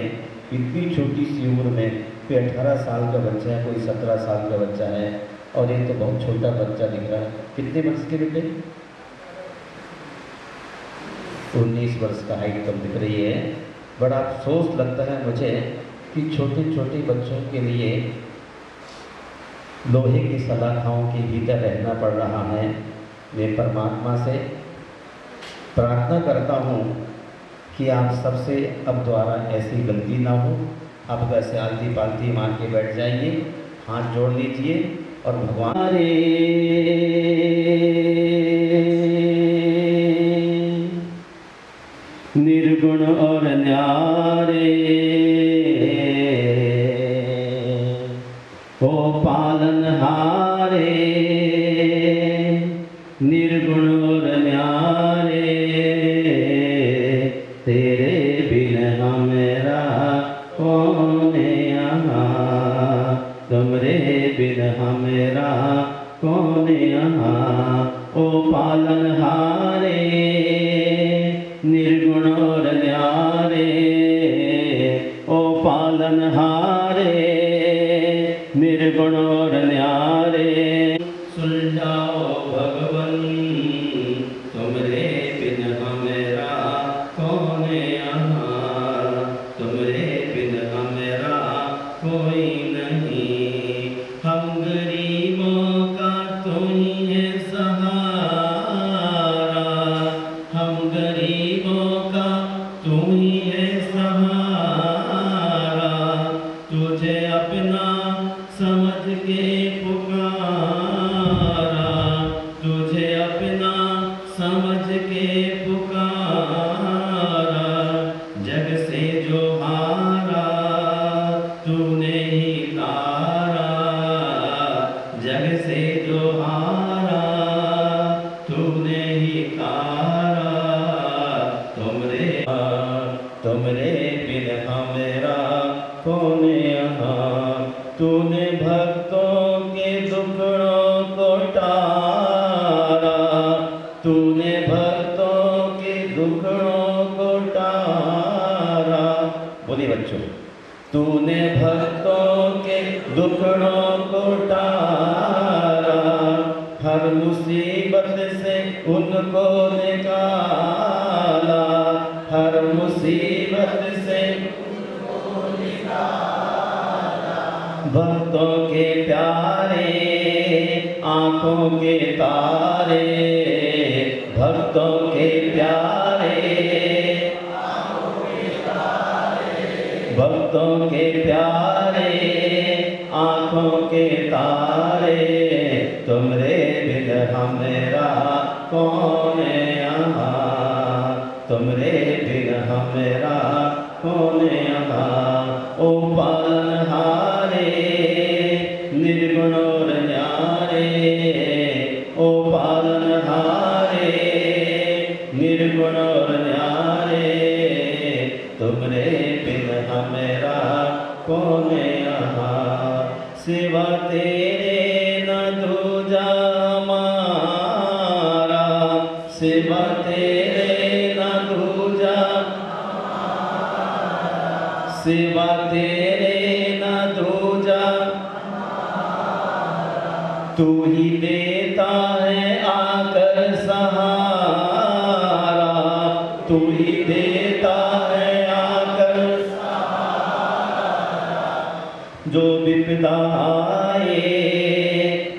इतनी छोटी सी उम्र में कोई 18 साल का बच्चा है, कोई 17 साल का बच्चा है, और ये तो बहुत छोटा बच्चा दिख रहा है। कितने वर्ष के बेटे? 19 वर्ष का हाइट कम दिख रही है। बड़ा अफसोस लगता है मुझे कि छोटे छोटे बच्चों के लिए लोहे की सलाखाओं के भीतर रहना पड़ रहा है। मैं परमात्मा से प्रार्थना करता हूँ कि आप सबसे अब द्वारा ऐसी गलती ना हो। आप ऐसे आलती पालती मार के बैठ जाइए, हाथ जोड़ लीजिए और भगवान निर्गुण और न्यारे ओ पालनहारे, निर्गुण और न्यारे तेरे बिन हमेरा कौन यहाँ, तुमरे बिन हमेरा कौन यहाँ। ओ पालनहारे निर्गुण और न्यारे, ओ पालनहारे निर्गुण और न्यारे। सुलझाओ भगवन तुमरे बिन हमेरा कौन यहाँ, तुमरे बिन हमेरा कोई नहीं। हम गरीबों का तुम ही है सहारा, हम गरीबों का तुम ही है सहारा। तुझे अपना समझ के पुकारा, तुझे अपना समझ के पुकारा। जग से जो हारा तूने ही तारा, जग से जो हारा तूने ही तारा। तुमरे बिन हमेरा कौन यहाँ, तूने भक्तों के दुखड़ों को टारा, तूने भक्तों के दुखड़ों को टारा। बोलिए बच्चों, तूने भक्तों के दुखड़ों को टारा, हर मुसीबत से उनको निकाला, हर मुसीबत से उनको निकाला। भक्तों के प्यारे आंखों के तारे, भक्तों के प्यारे आंखों के तारे, भक्तों के प्यारे आंखों के तारे। तुमरे बिन हमेरा कौन यहाँ, तुमरे बिन हमेरा कौन यहाँ। ओ पालनहारे निर्गुण और न्यारे, ओ पालनहारे निर्गुण और न्यारे। तुमरे बिन हमेरा कौन यहाँ, सिवा तेरे न दूजा हमारा, सिवा तेरे न दूजा, सिवा तेरे न दूजा, तू ही देता है आकर सहारा, तू ही देता है आकर सहारा, जो विपदा आए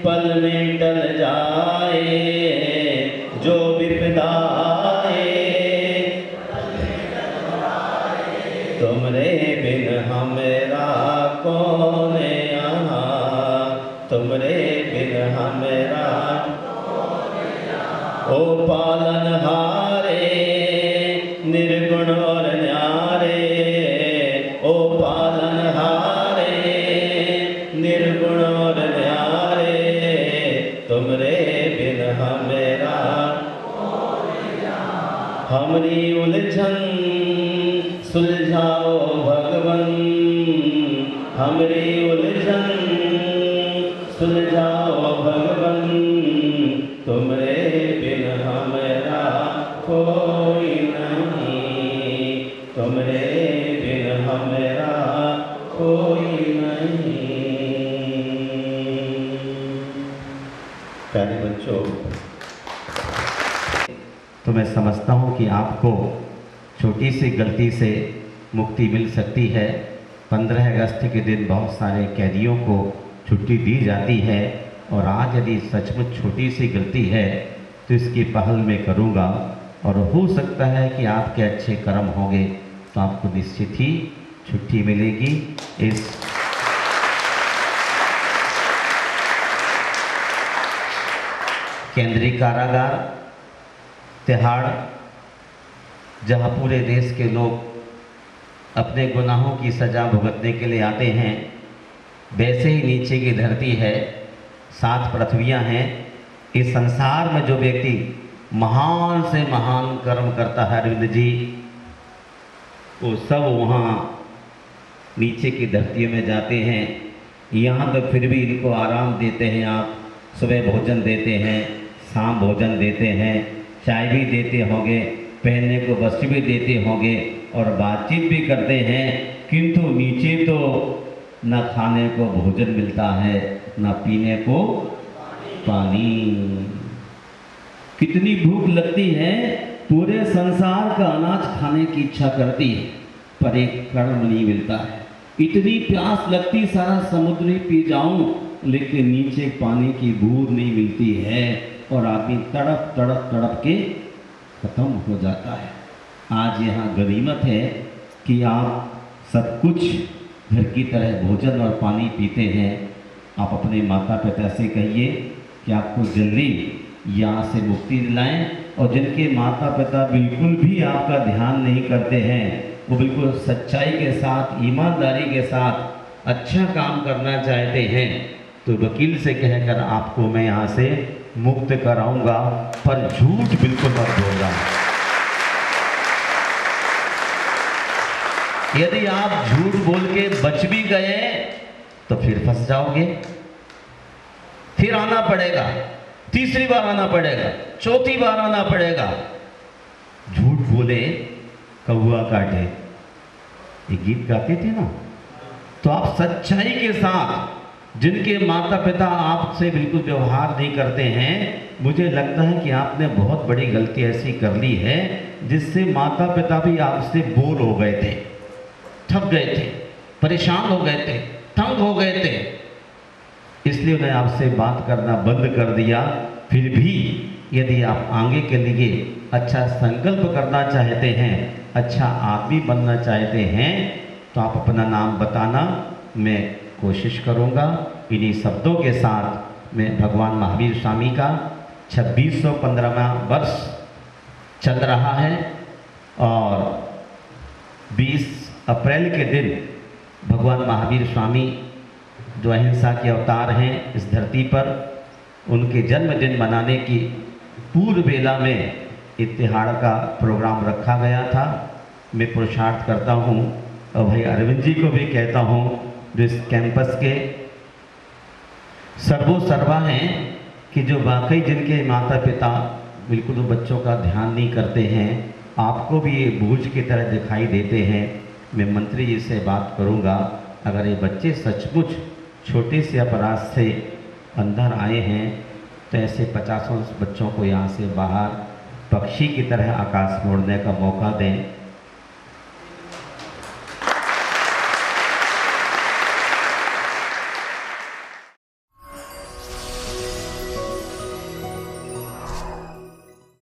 पल में टल जाए, जो विपदा आए तुमरे बिन हमेरा कौन यहाँ, तुमरे बिन हमेरा, ओ पालनहारे निर्गुण और न्यारे, ओ पालनहारे निर्गुण और न्यारे, तुमरे बिन हमेरा, हमरी उलझन सुलझाओ भगवन, हमरी उलझन सुलझाओ भगवन, तुमरे बिन हमेरा कोई नहीं, तुमरे बिन हमेरा कोई नहीं। प्यारे बच्चों, तो मैं समझता हूँ कि आपको छोटी सी गलती से मुक्ति मिल सकती है। 15 अगस्त के दिन बहुत सारे कैदियों को छुट्टी दी जाती है, और आज यदि सचमुच छोटी सी गलती है तो इसकी पहल मैं करूँगा, और हो सकता है कि आपके अच्छे कर्म होंगे तो आपको निश्चित ही छुट्टी मिलेगी। इस केंद्रीय कारागार तिहाड़, जहाँ पूरे देश के लोग अपने गुनाहों की सज़ा भुगतने के लिए आते हैं, वैसे ही नीचे की धरती है, 7 पृथ्वियाँ हैं। इस संसार में जो व्यक्ति महान से महान कर्म करता है अरविंद जी, वो सब वहाँ नीचे की धरतियों में जाते हैं। यहाँ तो फिर भी इनको आराम देते हैं आप, सुबह भोजन देते हैं, शाम भोजन देते हैं, चाय भी देते होंगे, पहनने को वस्त्र भी देते होंगे और बातचीत भी करते हैं, किंतु नीचे तो न खाने को भोजन मिलता है, न पीने को पानी। कितनी भूख लगती है, पूरे संसार का अनाज खाने की इच्छा करती है, पर एक कण नहीं मिलता है। इतनी प्यास लगती सारा समुद्र ही पी जाऊं, लेकिन नीचे पानी की बूंद नहीं मिलती है, और आदमी तड़प तड़प तड़प के खत्म हो जाता है। आज यहाँ गनीमत है कि आप सब कुछ घर की तरह भोजन और पानी पीते हैं। आप अपने माता पिता से कहिए कि आपको जल्दी यहाँ से मुक्ति दिलाएं, और जिनके माता पिता बिल्कुल भी आपका ध्यान नहीं करते हैं, वो बिल्कुल सच्चाई के साथ, ईमानदारी के साथ अच्छा काम करना चाहते हैं, तो वकील से कहकर आपको मैं यहाँ से मुक्त कराऊंगा, पर झूठ बिल्कुल मत बोलना। यदि आप झूठ बोल के बच भी गए तो फिर फंस जाओगे, फिर आना पड़ेगा, तीसरी बार आना पड़ेगा, चौथी बार आना पड़ेगा। झूठ बोले कौआ काटे, ये गीत गाते थे ना। तो आप सच्चाई के साथ, जिनके माता पिता आपसे बिल्कुल व्यवहार नहीं करते हैं, मुझे लगता है कि आपने बहुत बड़ी गलती ऐसी कर ली है जिससे माता पिता भी आपसे बोर हो गए थे, थक गए थे, परेशान हो गए थे, तंग हो गए थे, इसलिए उन्हें आपसे बात करना बंद कर दिया। फिर भी यदि आप आगे के लिए अच्छा संकल्प करना चाहते हैं, अच्छा आदमी बनना चाहते हैं, तो आप अपना नाम बताना, मैं कोशिश करूंगा। इन्हीं शब्दों के साथ मैं भगवान महावीर स्वामी का 2615वां वर्ष चल रहा है, और 20 अप्रैल के दिन भगवान महावीर स्वामी जो अहिंसा के अवतार हैं इस धरती पर, उनके जन्मदिन मनाने की पूर्व बेला में तिहाड़ का प्रोग्राम रखा गया था। मैं पुरुषार्थ करता हूँ और भाई अरविंद जी को भी कहता हूँ जो इस कैंपस के सर्वो सर्वा हैं कि जो वाकई जिनके माता पिता बिल्कुल बच्चों का ध्यान नहीं करते हैं, आपको भी ये बोझ की तरह दिखाई देते हैं। मैं मंत्री जी से बात करूँगा, अगर ये बच्चे सचमुच छोटे से अपराध से अंदर आए हैं तो ऐसे 50 बच्चों को यहाँ से बाहर पक्षी की तरह आकाश में उड़ने का मौका दें।